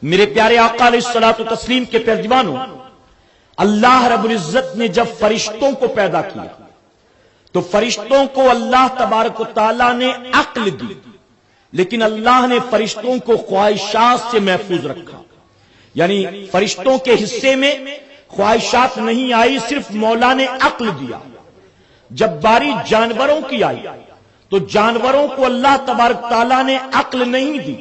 میرے پیارے آقا علیہ الصلوۃ والتسلیم کے پیروانوں، اللہ رب العزت نے جب فرشتوں کو پیدا کیا تو فرشتوں کو اللہ تبارک و تعالیٰ نے عقل دی، لیکن اللہ نے فرشتوں کو خواہشات سے محفوظ رکھا. یعنی فرشتوں کے حصے میں خواہشات نہیں آئی، صرف مولا نے عقل دیا. جب باری جانوروں کی آئی تو جانوروں کو اللہ تبارک تعالیٰ نے عقل نہیں دی،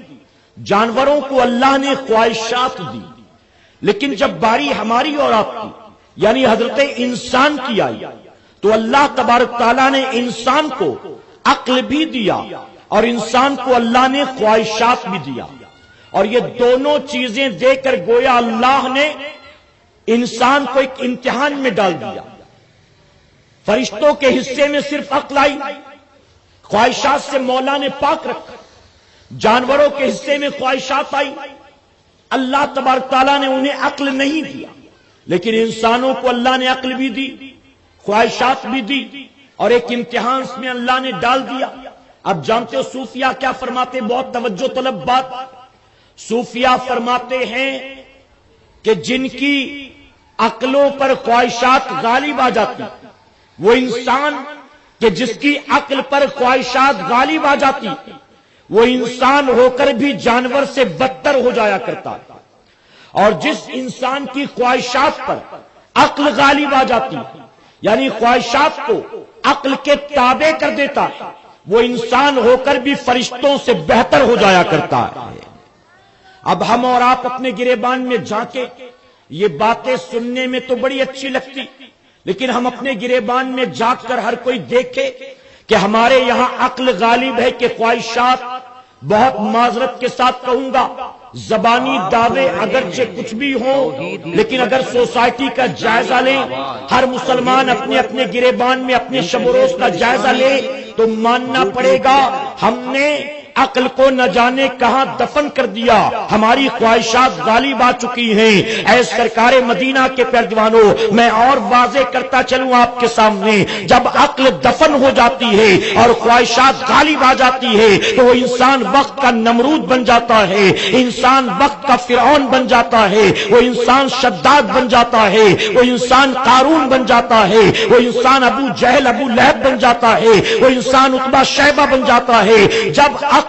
جانوروں کو اللہ نے خواہشات دی. لیکن جب باری ہماری اور آپ کی یعنی حضرت انسان کی آئی تو اللہ تبارک تعالیٰ نے انسان کو عقل بھی دیا اور انسان کو اللہ نے خواہشات بھی دیا. اور یہ دونوں چیزیں دے کر گویا اللہ نے انسان کو ایک امتحان میں ڈال دیا. فرشتوں کے حصے میں صرف عقل آئی، خواہشات سے مولا نے پاک رکھا. جانوروں کے حصے میں خواہشات آئی، اللہ تبارک تعالیٰ نے انہیں عقل نہیں دیا. لیکن انسانوں کو اللہ نے عقل بھی دی، خواہشات بھی دی، اور ایک امتحان میں اللہ نے ڈال دیا. اب جانتے ہو صوفیہ کیا فرماتے، بہت توجہ طلب بات. صوفیہ فرماتے ہیں کہ جن کی عقلوں پر خواہشات غالب آ جاتی، وہ انسان کہ جس کی عقل پر خواہشات غالب آ جاتی، وہ انسان ہو کر بھی جانور سے بدتر ہو جایا کرتا ہے. اور جس انسان کی خواہشات پر عقل غالب آ جاتی یعنی خواہشات کو عقل کے تابع کر دیتا ہے، وہ انسان ہو کر بھی فرشتوں سے بہتر ہو جایا کرتا ہے. اب ہم اور آپ اپنے گریبان میں جھانکے، یہ باتیں سننے میں تو بڑی اچھی لگتی، لیکن ہم اپنے گریبان میں جھانک کر ہر کوئی دیکھے کہ ہمارے یہاں عقل غالب ہے کہ خواہشات. بہت معذرت کے ساتھ کہوں گا، زبانی دعوے اگرچہ کچھ بھی ہوں، لیکن اگر سوسائٹی کا جائزہ لیں، ہر مسلمان اپنے اپنے گریبان میں اپنے شب و روز کا جائزہ لے تو ماننا پڑے گا ہم نے عقل کو نہ جانے کہاں دفن کر دیا. ہماری خواہشات غالب آ چکی ہیں. اے سرکار مدینہ کے پیروانوں، میں اور واضح کرتا چلوں آپ کے سامنے، جب عقل دفن ہو جاتی ہے اور خواہشات غالب آ جاتی ہے تو وہ انسان وقت کا نمرود بن جاتا ہے، انسان وقت کا فرعون بن جاتا ہے، وہ انسان شداد بن جاتا ہے، وہ انسان قارون بن جاتا ہے، وہ انسان ابو جہل ابو لہب بن جاتا ہے، وہ انسان عتبہ شیبہ بن جاتا ہے. جب عقل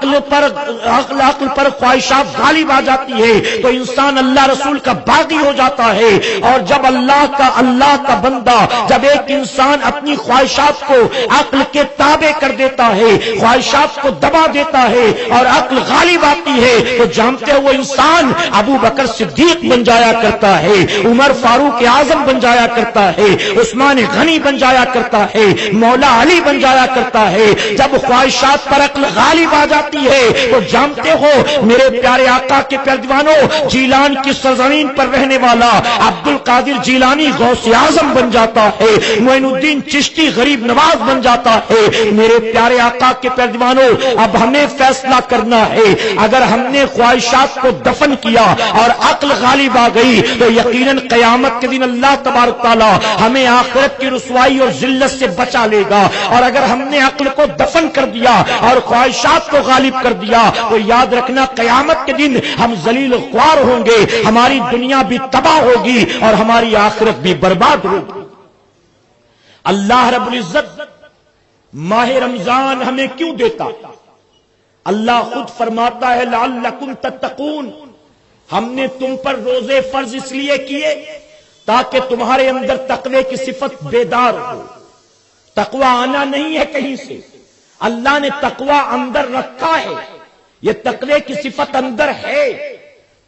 پر خواہشات غالب آ جاتی ہے تو انسان اللہ رسول کا باغی ہو جاتا ہے. اور جب اللہ کا بندہ، جب ایک انسان اپنی خواہشات کو عقل کے تابع کر دیتا ہے، خواہشات کو دبا دیتا ہے اور عقل غالب آتی ہے، تو جانتے ہو وہ انسان ابو بکر صدیق بن جایا کرتا ہے، عمر فاروق اعظم بن جایا کرتا ہے، عثمان غنی بن جایا کرتا ہے، مولا علی بن جایا کرتا ہے. جب خواہشات پر عقل غالب آ جاتی ہے تو جانتے ہو میرے پیارے آقا کے پیروانوں، جیلان کی سرزمین پر رہنے والا عبد القادر جیلانی غوث اعظم بن جاتا ہے، معین الدین چشتی غریب نواز بن جاتا ہے. میرے پیارے آقا کے پیروانوں، اب ہمیں فیصلہ کرنا ہے. اگر ہم نے خواہشات کو دفن کیا اور عقل غالب آ گئی تو یقیناً قیامت کے دن اللہ تبارک تعالیٰ ہمیں آخرت کی رسوائی اور ذلت سے بچا لے گا. اور اگر ہم نے عقل کو دفن کر دیا اور خواہشات کو غالب کر دیا تو یاد رکھنا قیامت کے دن ہم ذلیل خوار ہوں گے، ہماری دنیا بھی تباہ ہوگی اور ہماری آخرت بھی برباد ہوگی. اللہ رب العزت ماہ رمضان ہمیں کیوں دیتا؟ اللہ خود فرماتا ہے لعلکم تتقون، ہم نے تم پر روزے فرض اس لیے کیے تاکہ تمہارے اندر تقوی کی صفت بیدار ہو. تقوی آنا نہیں ہے کہیں سے، اللہ نے تقوی اندر رکھا ہے، یہ تقوی کی صفت اندر ہے.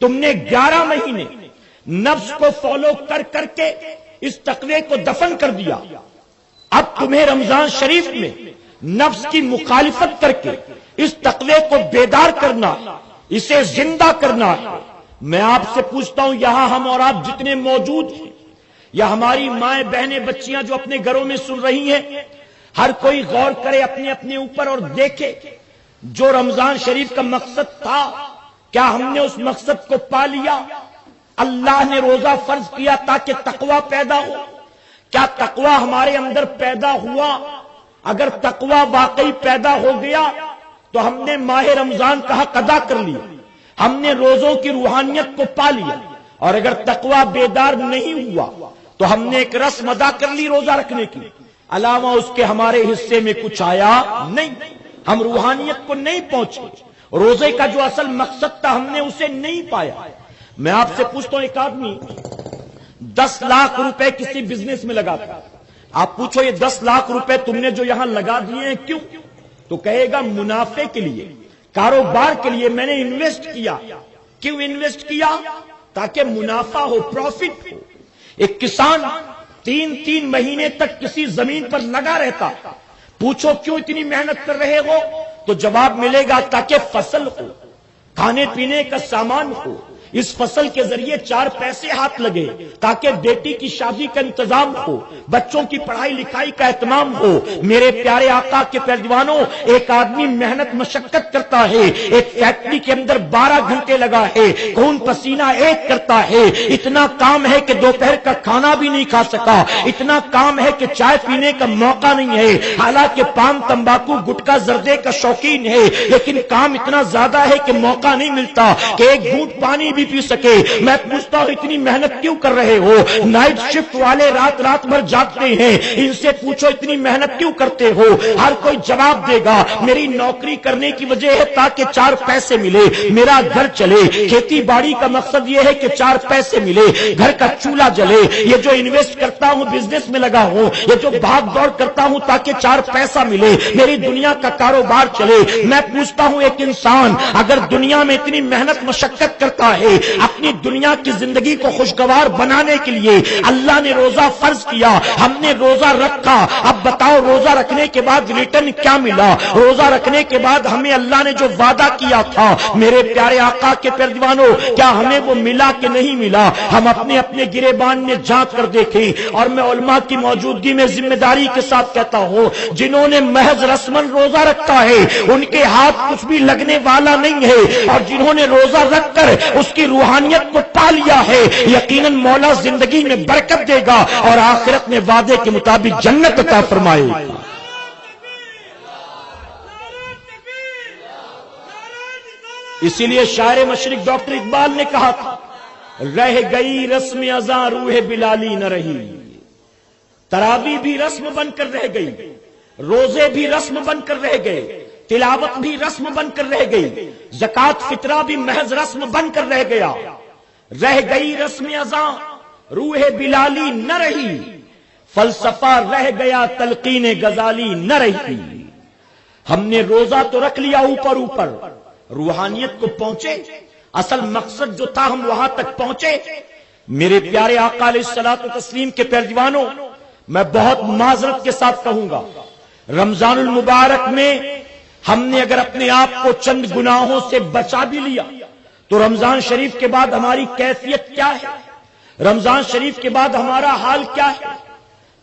تم نے 11 مہینے نفس کو فالو کر کر کے اس تقوی کو دفن کر دیا. اب تمہیں رمضان شریف میں نفس کی مخالفت کر کے اس تقوی کو بیدار کرنا، اسے زندہ کرنا. میں آپ سے پوچھتا ہوں، یہاں ہم اور آپ جتنے موجود ہیں یا ہماری مائیں بہنیں بچیاں جو اپنے گھروں میں سن رہی ہیں، ہر کوئی غور کرے اپنے اپنے اوپر اور دیکھے جو رمضان شریف کا مقصد تھا، کیا ہم نے اس مقصد کو پا لیا؟ اللہ نے روزہ فرض کیا تاکہ تقوی پیدا ہو. کیا تقوی ہمارے اندر پیدا ہوا؟ اگر تقوی واقعی پیدا ہو گیا تو ہم نے ماہ رمضان کا حق ادا کر لیا، ہم نے روزوں کی روحانیت کو پا لیا، اور اگر تقوی بیدار نہیں ہوا تو ہم نے ایک رسم ادا کر لی روزہ رکھنے کی، علاوہ اس کے ہمارے حصے میں کچھ آیا نہیں، ہم روحانیت کو نہیں پہنچے، روزے کا جو اصل مقصد تھا ہم نے اسے نہیں پایا۔ میں آپ سے پوچھتا ہوں، ایک آدمی 10 لاکھ روپے کسی بزنس میں لگاتا، آپ پوچھو یہ 10 لاکھ روپے تم نے جو یہاں لگا دیے ہیں کیوں؟ تو کہے گا منافع کے لیے، کاروبار کے لیے میں نے انویسٹ کیا۔ کیوں انویسٹ کیا؟ تاکہ منافع ہو، پروفٹ ہو۔ ایک کسان 3 مہینے تک کسی زمین پر لگا رہتا، پوچھو کیوں اتنی محنت کر رہے ہو؟ تو جواب ملے گا تاکہ فصل ہو، کھانے پینے کا سامان ہو، اس فصل کے ذریعے 4 پیسے ہاتھ لگے، تاکہ بیٹی کی شادی کا انتظام ہو، بچوں کی پڑھائی لکھائی کا اہتمام ہو۔ میرے پیارے آقا کے پیروانوں، ایک آدمی محنت مشقت کرتا ہے، ایک فیکٹری کے اندر 12 گھنٹے لگا ہے، خون پسینہ ایک کرتا ہے، اتنا کام ہے کہ دوپہر کا کھانا بھی نہیں کھا سکا، اتنا کام ہے کہ چائے پینے کا موقع نہیں ہے، حالانکہ پان تمباکو گٹکا زردے کا شوقین ہے، لیکن کام اتنا زیادہ ہے کہ موقع نہیں ملتا کہ ایک گھونٹ پانی بھی پی سکے۔ میں پوچھتا ہوں اتنی محنت کیوں کر رہے ہو؟ نائٹ شفٹ والے رات بھر جاگتے ہیں، ان سے پوچھو اتنی محنت کیوں کرتے ہو؟ ہر کوئی جواب دے گا میری نوکری کرنے کی وجہ ہے تاکہ 4 پیسے ملے، میرا گھر چلے، کھیتی باڑی کا مقصد یہ ہے کہ 4 پیسے ملے، گھر کا چولہا جلے، یہ جو انویسٹ کرتا ہوں بزنس میں لگا ہوں، یہ جو بھاگ دوڑ کرتا ہوں تاکہ 4 پیسہ ملے، میری دنیا کا کاروبار چلے۔ میں پوچھتا ہوں ایک انسان اگر دنیا میں اتنی محنت مشقت کرتا ہے، اپنی دنیا کی زندگی کو خوشگوار بنانے کے لیے اللہ نے روزہ فرض کیا، ہم نے روزہ رکھا، اب بتاؤ روزہ رکھنے کے بعد ریٹرن کیا ملا؟ روزہ رکھنے کے بعد ہمیں اللہ نے جو وعدہ کیا تھا میرے پیارے آقا کے پیروانوں، کیا ہمیں وہ ملا کہ نہیں ملا؟ ہم اپنے اپنے گریبان میں جھانک کر دیکھیں، اور میں علماء کی موجودگی میں ذمہ داری کے ساتھ کہتا ہوں جنہوں نے محض رسمن روزہ رکھا ہے ان کے ہاتھ کچھ بھی لگنے والا نہیں ہے، اور جنہوں نے روزہ رکھ کر اس کی روحانیت کو پا لیا ہے یقیناً مولا زندگی میں برکت دے گا اور آخرت میں وعدے کے مطابق جنت عطا فرمائے گا۔ اسی لیے شاعر مشرق ڈاکٹر اقبال نے کہا تھا رہ گئی رسم ازاں روح بلالی نہ رہی، تراویح بھی رسم بن کر رہ گئی، روزے بھی رسم بن کر رہ گئے، تلاوت بھی رسم بن کر رہ گئی، زکات فطرہ بھی محض رسم بن کر رہ گیا، رہ گئی رسم ازاں روح بلالی نہ رہی، فلسفہ رہ گیا تلقین غزالی نہ رہی۔ ہم نے روزہ تو رکھ لیا اوپر، روحانیت کو پہنچے، اصل مقصد جو تھا ہم وہاں تک پہنچے؟ میرے پیارے آقا علیہ الصلوۃ والتسلیم کے پیروانوں، میں بہت معذرت کے ساتھ کہوں گا، رمضان المبارک میں ہم نے اگر اپنے آپ کو چند گناہوں سے بچا بھی لیا تو رمضان شریف کے بعد ہماری کیفیت کیا ہے؟ رمضان شریف کے بعد ہمارا حال کیا ہے؟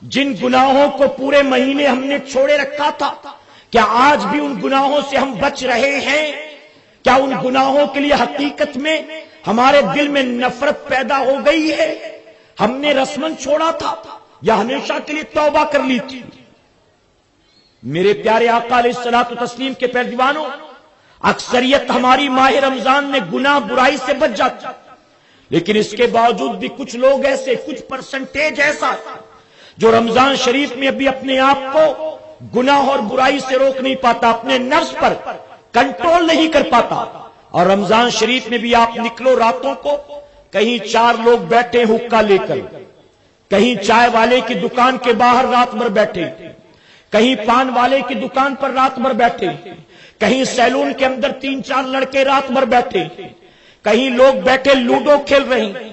جن گناہوں کو پورے مہینے ہم نے چھوڑے رکھا تھا، کیا آج بھی ان گناہوں سے ہم بچ رہے ہیں؟ کیا ان گناہوں کے لیے حقیقت میں ہمارے دل میں نفرت پیدا ہو گئی ہے؟ ہم نے رسمن چھوڑا تھا یا ہمیشہ کے لیے توبہ کر لی تھی؟ میرے پیارے آقا علیہ الصلوۃ والتسلیم کے پیروانوں، اکثریت ہماری ماہ رمضان میں گناہ برائی سے بچ جاتی، لیکن اس کے باوجود بھی کچھ لوگ ایسے، کچھ پرسنٹیج ایسا جو رمضان شریف میں ابھی اپنے آپ کو گناہ اور برائی سے روک نہیں پاتا، اپنے نفس پر کنٹرول نہیں کر پاتا۔ اور رمضان شریف میں بھی آپ نکلو راتوں کو، کہیں 4 لوگ بیٹھے حقہ لے کر، کہیں چائے والے کی دکان کے باہر رات بھر بیٹھے، کہیں پان والے کی دکان پر رات بھر بیٹھے، کہیں سیلون کے اندر 3-4 لڑکے رات بھر بیٹھے، کہیں لوگ بیٹھے لوڈو کھیل رہے ہیں،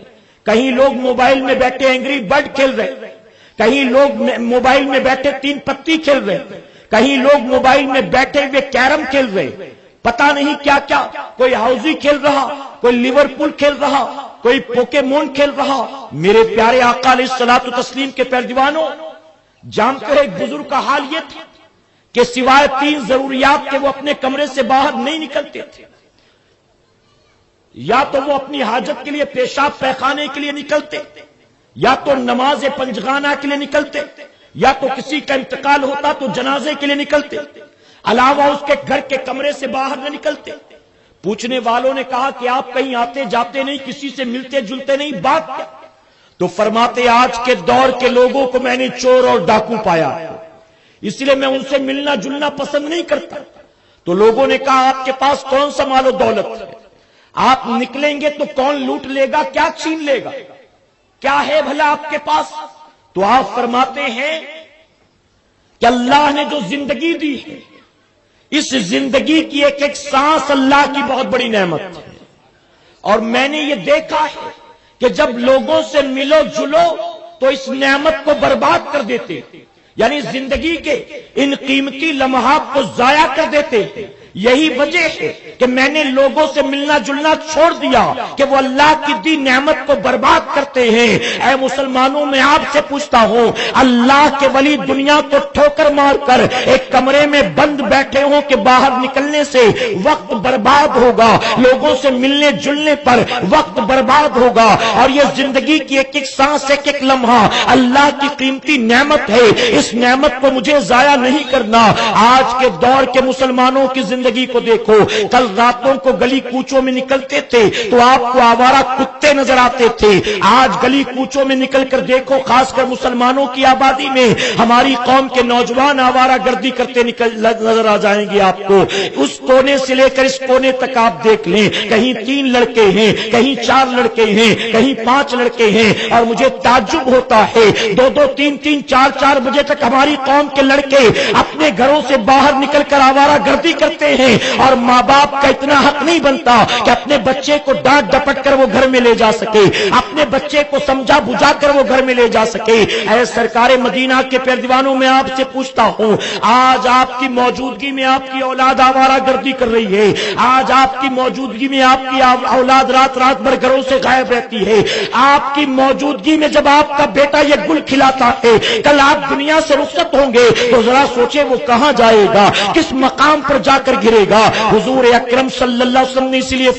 کہیں لوگ موبائل میں بیٹھے اینگری برڈ کھیل رہے، کہیں لوگ موبائل میں بیٹھے 3 پتی کھیل رہے، کہیں لوگ موبائل میں بیٹھے ہوئے کیرم کھیل رہے، پتہ نہیں کیا کیا، کوئی ہاؤزی کھیل رہا، کوئی لیورپول کھیل رہا، کوئی پوکیمون کھیل رہا۔ میرے پیارے آقا علیہ الصلوۃ والتسلیم کے پیروانوں، جانتے ہو ایک بزرگ کا حال یہ تھا کہ سوائے 3 ضروریات کے وہ اپنے کمرے سے باہر نہیں نکلتے تھے، یا تو وہ اپنی حاجت کے لیے پیشاب پیخانے کے لیے نکلتے، یا تو نماز پنجگانہ کے لیے نکلتے، یا تو کسی کا انتقال ہوتا تو جنازے کے لیے نکلتے، علاوہ اس کے گھر کے کمرے سے باہر نہ نکلتے۔ پوچھنے والوں نے کہا کہ آپ کہیں آتے جاتے نہیں، کسی سے ملتے جلتے نہیں، بات کیا؟ تو فرماتے آج کے دور کے لوگوں کو میں نے چور اور ڈاکو پایا، اس لیے میں ان سے ملنا جلنا پسند نہیں کرتا۔ تو لوگوں نے کہا آپ کے پاس کون سا مال و دولت ہے؟ آپ نکلیں گے تو کون لوٹ لے گا، کیا چھین لے گا، کیا ہے بھلا آپ کے پاس؟ تو آپ فرماتے ہیں کہ اللہ نے جو زندگی دی ہے، اس زندگی کی ایک ایک سانس اللہ کی بہت بڑی نعمت ہے، اور میں نے یہ دیکھا ہے کہ جب لوگوں سے ملو جلو تو اس نعمت کو برباد کر دیتے، یعنی زندگی کے ان قیمتی لمحات کو ضائع کر دیتے۔ یہی وجہ ہے کہ میں نے لوگوں سے ملنا جلنا چھوڑ دیا کہ وہ اللہ کی دی نعمت کو برباد کرتے ہیں۔ اے مسلمانوں، میں آپ سے پوچھتا ہوں، اللہ کے ولی دنیا کو ٹھوکر مار کر ایک کمرے میں بند بیٹھے ہوں کہ باہر نکلنے سے وقت برباد ہوگا، لوگوں سے ملنے جلنے پر وقت برباد ہوگا، اور یہ زندگی کی ایک ایک سانس ایک ایک لمحہ اللہ کی قیمتی نعمت ہے، اس نعمت کو مجھے ضائع نہیں کرنا۔ آج کے دور کے مسلمانوں کی زندگی کو دیکھو، کل راتوں کو گلی کوچوں میں نکلتے تھے تو آپ کو آوارہ کتے نظر آتے تھے، آج گلی کوچوں میں نکل کر دیکھو، خاص کر مسلمانوں کی آبادی میں ہماری قوم کے نوجوان آوارہ گردی کرتے نظر آ جائیں گے آپ کو۔ اس کونے سے لے کر اس کونے تک آپ دیکھ لیں، کہیں 3 لڑکے ہیں، کہیں 4 لڑکے ہیں، کہیں 5 لڑکے ہیں، اور مجھے تعجب ہوتا ہے 2-2 3-3 4-4 بجے تک ہماری قوم کے لڑکے اپنے گھروں سے باہر نکل کر آوارہ گردی کرتے ہیں، اور ماں باپ کا اتنا حق نہیں بنتا کہ اپنے بچے کو ڈانٹ ڈپٹ کر وہ گھر میں لے جا سکے، اپنے بچے کو سمجھا بجھا کر وہ گھر میں لے جا سکے۔ اے سرکار مدینہ کے پیروانوں، میں آپ سے پوچھتا ہوں، آج آپ کی موجودگی میں آپ کی اولاد آوارہ گردی کر رہی ہے، آج آپ کی موجودگی میں آپ کی اولاد رات رات بھر گھروں سے غائب رہتی ہے، آپ کی موجودگی میں جب آپ کا بیٹا یہ گل کھلاتا ہے، کل آپ دنیا سے رخصت ہوں گے تو ذرا سوچے وہ کہاں جائے گا، کس مقام پر جا کر گرے گا۔ حضور اکرم صلی اللہ علیہ وسلم نے اسی لیے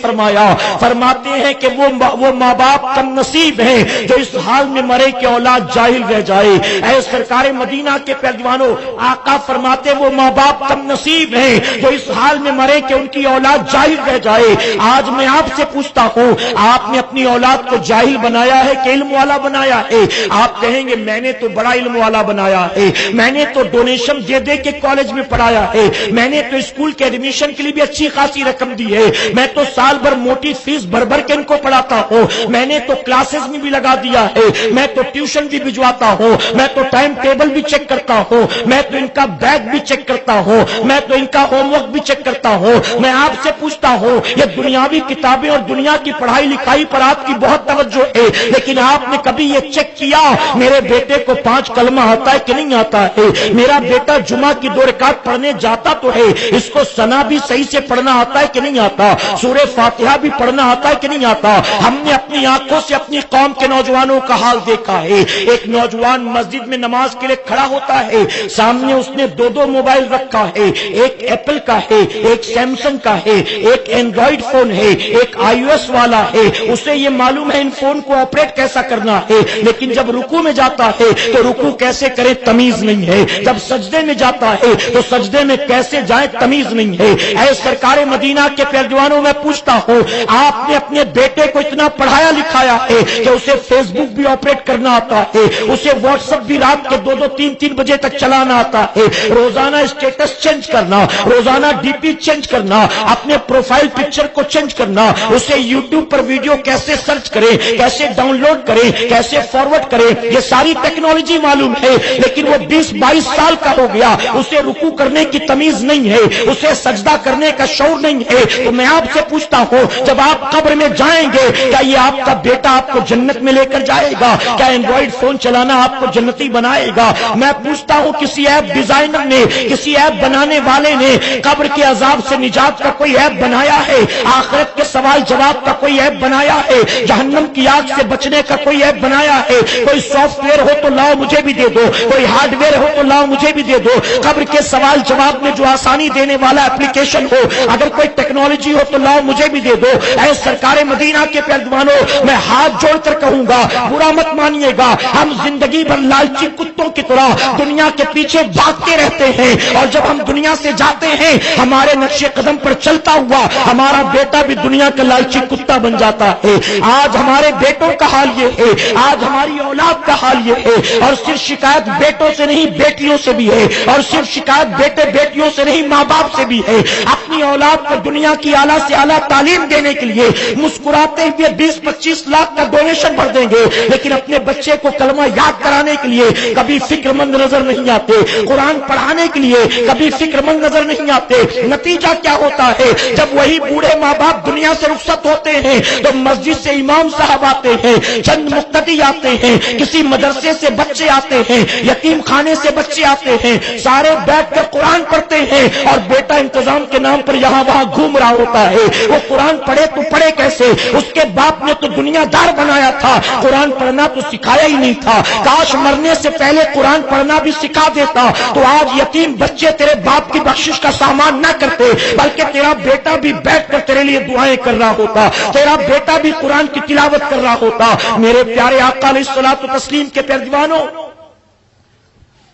فرماتے ہیں کہ وہ ماں باپ کم نصیب ہیں جو اس حال میں مرے کہ اولاد جاہل رہ جائے۔ اے سرکار مدینہ کے پیروانوں، آقا فرماتے وہ ماں باپ کم نصیب ہیں جو اس حال میں مرے کہ ان کی اولاد جاہل رہ جائے۔ آج میں آپ سے پوچھتا ہوں، آپ نے اپنی اولاد کو جاہل بنایا ہے کہ علم والا بنایا ہے؟ آپ کہیں گے میں نے تو بڑا علم والا بنایا ہے، میں نے تو ڈونیشن دے دے کے کالج میں پڑھایا ہے، میں نے تو اسکول کے ایڈمیشن کے لیے بھی اچھی خاصی رقم دی ہے، میں تو سال بھر موٹی فیس بھر بھر کے ان کو پڑھاتا ہوں، میں نے تو کلاسز میں بھی لگا دیا ہے، میں تو ٹیوشن بھی بھجواتا ہوں، میں تو ٹائم ٹیبل بھی چیک کرتا ہوں، میں تو ان کا بیگ بھی چیک کرتا ہوں، میں تو ان کا ہوم ورک بھی چیک کرتا ہوں۔ میں آپ سے پوچھتا ہوں، یہ دنیاوی کتابیں اور دنیا کی پڑھائی لکھائی پر آپ کی بہت توجہ ہے، لیکن آپ نے کبھی یہ چیک کیا میرے بیٹے کو 5 کلمہ آتا ہے کہ نہیں آتا ہے؟ میرا بیٹا جمعہ کی 2 رکعت پڑھنے جاتا تو ہے، اس کو ثنا بھی صحیح سے پڑھنا آتا ہے کہ نہیں آتا؟ سورہ فاتحہ بھی پڑھنا آتا ہے کہ نہیں آتا؟ ہم نے اپنی آنکھوں سے اپنی قوم کے نوجوانوں کا حال دیکھا ہے۔ ایک نوجوان مسجد میں نماز کے لیے کھڑا ہوتا ہے، سامنے اس نے 2 موبائل رکھا ہے، ایک ایپل کا ہے، ایک سیمسنگ کا ہے، ایک اینڈرائڈ فون ہے، ایک iOS والا ہے۔ اسے یہ معلوم ہے ان فون کو آپریٹ کیسا کرنا ہے، لیکن جب رکوع میں جاتا ہے تو رکوع کیسے کرے تمیز نہیں ہے، جب سجدے میں جاتا ہے تو سجدے میں کیسے جائے تمیز نہیں ہے۔ اے سرکار مدینہ کے پیروانوں، میں پوچھتا ہوں، آپ نے اپنے بیٹے کو اتنا پڑھایا لکھایا ہے کہ اسے فیس بک بھی آپریٹ کرنا آتا ہے، اسے واٹس ایپ بھی رات کے 2-2 3-3 بجے تک چلانا آتا ہے، روزانہ اسٹیٹس چینج کرنا، روزانہ ڈی پی چینج کرنا، اپنے پروفائل پکچر کو چینج کرنا، اسے یوٹیوب پر ویڈیو کیسے سرچ کرے، کیسے ڈاؤن لوڈ کرے، کیسے فارورڈ کرے، یہ ساری ٹیکنالوجی معلوم ہے، لیکن وہ 20-22 سال کا ہو گیا، اسے رکوع کرنے کی تمیز نہیں ہے، اسے سجدہ کرنے کا شعور نہیں ہے۔ تو میں آپ سے پوچھتا ہوں، جب آپ قبر میں جائیں گے کیا یہ آپ کا بیٹا آپ کو جنت میں لے کر جائے گا؟ کیا اینڈرائڈ فون چلانا آپ کو جنتی بنائے گا؟ میں پوچھتا ہوں، کسی ایپ ڈیزائنر نے، کسی ایپ بنانے والے نے قبر کے عذاب سے نجات کا کوئی ایپ بنایا ہے؟ آخرت کے سوال جواب کا کوئی ایپ بنایا ہے؟ جہنم کی آگ سے بچنے کا کوئی ایپ بنایا ہے؟ کوئی سافٹ ویئر ہو تو لاؤ مجھے بھی دے دو، کوئی ہارڈ ویئر ہو تو لاؤ مجھے بھی دے دو، قبر کے سوال جواب میں جو آسانی دینے والا اپلیکیشن ہو، اگر کوئی ٹیکنالوجی ہو تو لاؤ مجھے بھی دے دو۔ اے سرکار مدینہ کے پیارے پیروانوں میں ہاتھ جوڑ کر کہوں گا، برا مت مانیے گا، ہم زندگی بھر لالچی کتوں کی طرح دنیا کے پیچھے بھاگتے رہتے ہیں، اور جب ہم دنیا سے جاتے ہیں ہمارے نقش قدم پر چلتا ہوا ہمارا بیٹا بھی دنیا کا لالچی کتا بن جاتا ہے۔ آج ہمارے بیٹوں کا حال یہ ہے، آج ہماری اولاد کا حال یہ ہے، اور صرف شکایت بیٹوں سے نہیں بیٹیوں سے بھی ہے، اور صرف شکایت بیٹے بیٹیوں سے نہیں ماں باپ سے بھی ہے۔ اپنی اولاد کو دنیا کی اعلیٰ سے اعلیٰ تعلیم دینے کے لیے مسکراتے ہوئے 20-25 لاکھ کا ڈونیشن بھر دیں گے، لیکن اپنے بچے کو کلمہ یاد کرانے کے لیے کبھی فکر مند نظر نہیں آتے، قرآن پڑھانے کے لیے کبھی فکر مند نظر نہیں آتے۔ نتیجہ کیا ہوتا ہے؟ جب وہی بوڑھے ماں باپ دنیا سے رخصت ہوتے ہیں تو مسجد سے امام صاحب آتے ہیں، چند مقتدی آتے ہیں، کسی مدرسے سے بچے آتے ہیں، یتیم خانے سے بچے آتے ہیں، سارے بیٹھ کر قرآن پڑھتے ہیں، اور بیٹا انتظام کے نام پر یہاں وہاں گھوم رہا ہوتا ہے۔ وہ قرآن پڑھے تو پڑھے کیسے؟ اس کے باپ نے تو دنیا دار بنایا تھا، قرآن پڑھنا تو سکھایا ہی نہیں تھا۔ کاش مرنے سے پہلے قرآن پڑھنا بھی سکھا دیتا تو آج یتیم بچے تیرے باپ کی بخشش کا سامان نہ کرتے، بلکہ تیرا بیٹا بھی بیٹھ کر تیرے لیے دعائیں کر رہا ہوتا، تیرا بیٹا بھی قرآن کی تلاوت کر رہا ہوتا۔ میرے پیارے آقا علیہ الصلوۃ والتسلیم کے پیارے دیوانوں،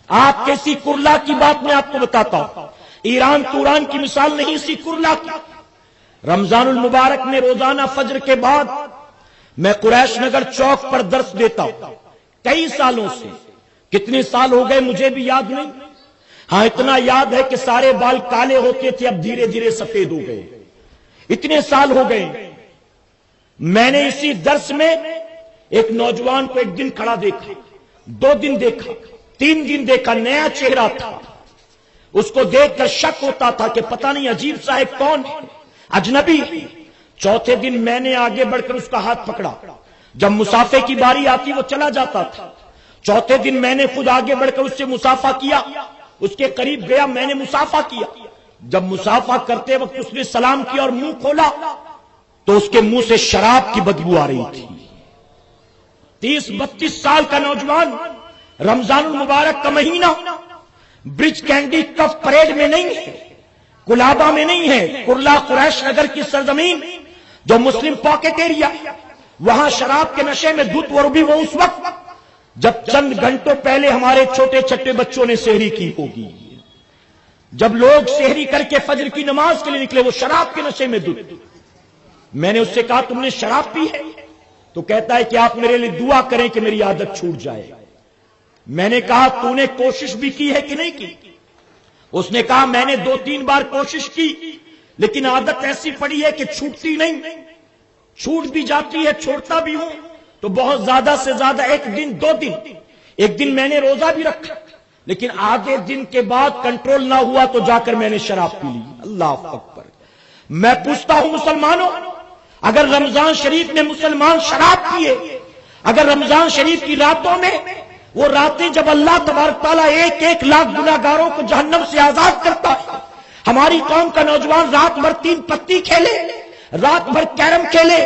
آپ کیسی کرلا کی بات میں آپ کو بتاتا ہوں، ایران توران کی مثال نہیں، اسی کرلا کی۔ رمضان المبارک میں روزانہ فجر کے بعد میں قریش نگر چوک پر درس دیتا ہوں، کئی سالوں سے، کتنے سال ہو گئے مجھے بھی یاد نہیں، ہاں اتنا یاد ہے کہ سارے بال کالے ہوتے تھے، اب دھیرے دھیرے سفید ہو گئے، اتنے سال ہو گئے۔ میں نے اسی درس میں ایک نوجوان کو ایک دن کھڑا دیکھا، 2 دن دیکھا، 3 دن دیکھا، نیا چہرہ تھا، اس کو دیکھ کر شک ہوتا تھا کہ پتہ نہیں عجیب سا ہے، کون ہے، اجنبی۔ چوتھے دن میں نے آگے بڑھ کر اس کا ہاتھ پکڑا، جب مسافے کی باری آتی وہ چلا جاتا تھا۔ چوتھے دن میں نے خود آگے بڑھ کر اس سے مسافہ کیا، اس کے قریب گیا، میں نے مسافہ کیا۔ جب مسافہ کرتے وقت اس نے سلام کیا اور منہ کھولا تو اس کے منہ سے شراب کی بدبو آ رہی تھی۔ 30-32 سال کا نوجوان، رمضان المبارک کا مہینہ، برج کینڈی کف پریڈ میں نہیں ہے، کلابا میں نہیں ہے، کرلا قریش نگر کی سرزمین جو مسلم پاکٹ ایریا، وہاں شراب کے نشے میں دھت، اور بھی وہ اس وقت جب چند گھنٹوں پہلے ہمارے چھوٹے چھوٹے بچوں نے سحری کی ہوگی، جب لوگ سحری کر کے فجر کی نماز کے لیے نکلے، وہ شراب کے نشے میں دھت۔ میں نے اس سے کہا تم نے شراب پی ہے؟ تو کہتا ہے کہ آپ میرے لیے دعا کریں کہ میری عادت چھوٹ جائے۔ میں نے کہا تو نے کوشش بھی کی ہے کہ نہیں کی؟ اس نے کہا میں نے 2-3 بار کوشش کی، لیکن عادت ایسی پڑی ہے کہ چھوٹتی نہیں، چھوٹ بھی جاتی ہے، چھوڑتا بھی ہوں تو بہت زیادہ سے زیادہ 1 دن 2 دن، ایک دن میں نے روزہ بھی رکھا، لیکن آدھے دن کے بعد کنٹرول نہ ہوا تو جا کر میں نے شراب پی لی۔ اللہ اکبر۔ میں پوچھتا ہوں مسلمانوں، اگر رمضان شریف میں مسلمان شراب پیے، اگر رمضان شریف کی راتوں میں، وہ راتیں جب اللہ تبارک تعالیٰ 1-1 لاکھ گناہگاروں کو جہنم سے آزاد کرتا ہے، ہماری قوم کا نوجوان رات بھر 3 پتی کھیلے، رات بھر کیرم کھیلے،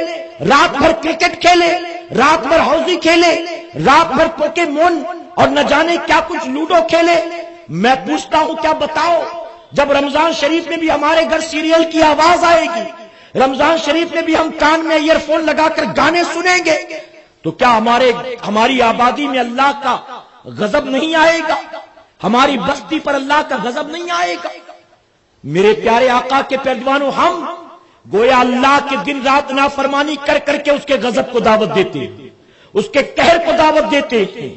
رات بھر کرکٹ کھیلے، رات بھر ہاؤزی کھیلے، رات بھر پوکیمون اور نہ جانے کیا کچھ لوڈو کھیلے، میں پوچھتا ہوں کیا بتاؤ، جب رمضان شریف میں بھی ہمارے گھر سیریل کی آواز آئے گی، رمضان شریف میں بھی ہم کان میں ایئر فون لگا کر گانے سنیں گے، تو کیا ہماری آبادی میں اللہ کا غضب نہیں آئے گا؟ ہماری بستی پر اللہ کا غضب نہیں آئے گا؟ میرے پیارے آقا کے پیروانوں، ہم گویا اللہ کے دن رات نافرمانی کر کر کے اس کے غضب کو دعوت دیتے ہیں، اس کے قہر کو دعوت دیتے ہیں،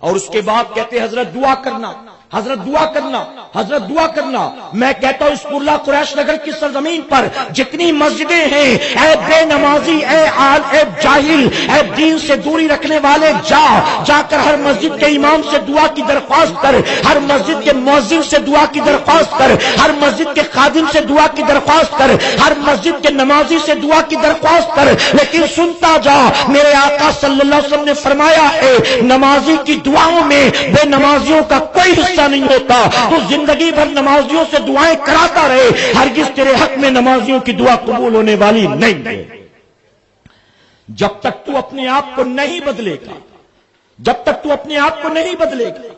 اور اس کے بعد کہتے ہیں حضرت دعا کرنا، حضرت دعا کرنا، حضرت دعا کرنا۔ میں کہتا ہوں اس کرلا قریش نگر کی سرزمین پر جتنی مسجدیں ہیں، اے بے نمازی، اے جاہل، اے دین سے دوری رکھنے والے، جا کر ہر مسجد کے امام سے دعا کی درخواست کر، ہر مسجد کے مؤذن سے دعا کی درخواست کر، ہر مسجد کے خادم سے دعا کی درخواست کر، ہر مسجد کے نمازی سے دعا کی درخواست کر، لیکن سنتا جا، میرے آقا صلی اللہ علیہ وسلم نے فرمایا ہے نمازی کی دعاؤں میں بے نمازیوں کا کوئی حصہ نہیں ہوتا، تو زندگی بھر نمازیوں سے دعائیں کراتا رہے، ہرگز تیرے حق میں نمازیوں کی دعا قبول ہونے والی نہیں ہے۔ جب تک تو اپنے آپ کو نہیں بدلے گا، جب تک تو اپنے آپ کو نہیں بدلے گا،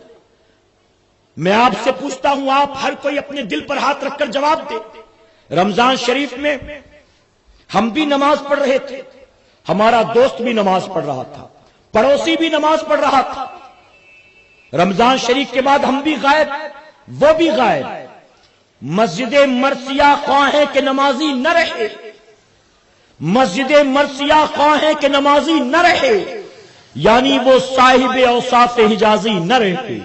میں آپ سے پوچھتا ہوں، آپ ہر کوئی اپنے دل پر ہاتھ رکھ کر جواب دے۔ رمضان شریف میں ہم بھی نماز پڑھ رہے تھے، ہمارا دوست بھی نماز پڑھ رہا تھا، پڑوسی بھی نماز پڑھ رہا تھا۔ رمضان شریف کے بعد ہم بھی غائب، وہ بھی غائب۔ مسجد مرثیہ خواہ ہے کہ نمازی نہ رہے، مسجد مرثیہ خواہ ہے کہ نمازی نہ رہے، یعنی وہ صاحب اوصاف حجازی نہ رہے۔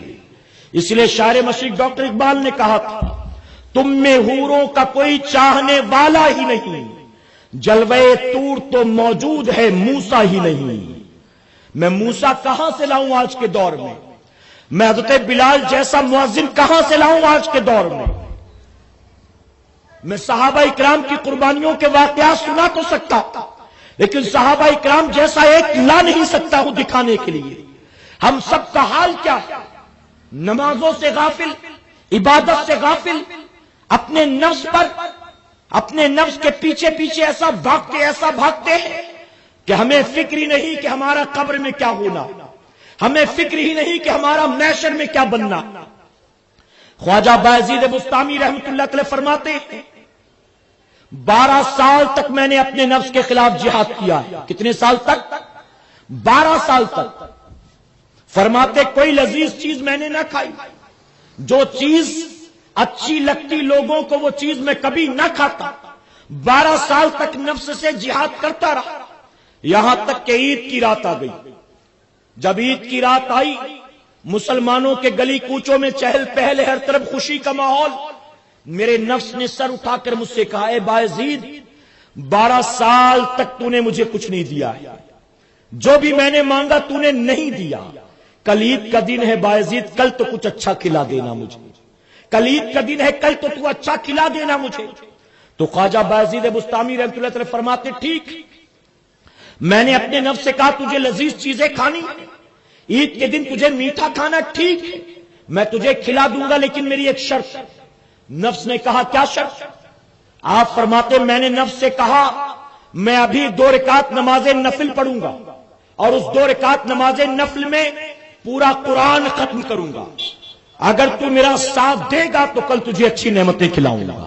اس لیے شاعر مشرق ڈاکٹر اقبال نے کہا تھا، تم میں حوروں کا کوئی چاہنے والا ہی نہیں، جلوے طور تو موجود ہے موسیٰ ہی نہیں۔ میں موسیٰ کہاں سے لاؤں آج کے دور میں؟ میں حضرت بلال جیسا مؤذن کہاں سے لاؤں آج کے دور میں؟ میں صحابہ اکرام کی قربانیوں کے واقعات سنا تو سکتا، لیکن صحابہ اکرام جیسا ایک لا نہیں سکتا ہوں دکھانے کے لیے۔ ہم سب کا حال کیا ہے؟ نمازوں سے غافل، عبادت سے غافل، اپنے نفس پر، اپنے نفس کے پیچھے پیچھے ایسا بھاگتے ہیں کہ ہمیں فکر ہی نہیں کہ ہمارا قبر میں کیا ہونا، ہمیں فکر ہی نہیں کہ ہمارا محشر میں کیا بننا۔ خواجہ بایزید بستامی رحمت اللہ علیہ فرماتے ہیں 12 سال تک میں نے اپنے نفس کے خلاف جہاد کیا ہے۔ کتنے سال تک؟ 12 سال تک۔ فرماتے کوئی لذیذ چیز میں نے نہ کھائی، جو چیز اچھی لگتی لوگوں کو وہ چیز میں کبھی نہ کھاتا۔ 12 سال تک نفس سے جہاد کرتا رہا، یہاں تک کہ عید کی رات آ گئی۔ جب عید کی رات آئی، مسلمانوں کے گلی کوچوں میں چہل پہل، ہر طرف خوشی کا ماحول، میرے نفس نے سر اٹھا کر مجھ سے کہا، اے بایزید 12 سال تک تو نے مجھے کچھ نہیں دیا، جو بھی میں نے مانگا تو نے نہیں دیا، کل عید کا دن ہے بایزید، کل تو کچھ اچھا کھلا دینا مجھے، کل عید کا دن ہے، کل تو اچھا کھلا دینا مجھے۔ تو خواجہ بایزید بستامی رحمۃ اللہ علیہ فرماتے ٹھیک، میں نے اپنے نفس سے کہا تجھے لذیذ چیزیں کھانی، عید کے دن تجھے میٹھا کھانا، ٹھیک ہے میں تجھے کھلا دوں گا، لیکن میری ایک شرط۔ نفس نے کہا کیا شرط؟ آپ فرماتے میں نے نفس سے کہا میں ابھی 2 رکعت نماز نفل پڑھوں گا، اور اس 2 رکعت نماز نفل میں پورا قرآن ختم کروں گا، اگر تو میرا ساتھ دے گا تو کل تجھے اچھی نعمتیں کھلاؤں گا۔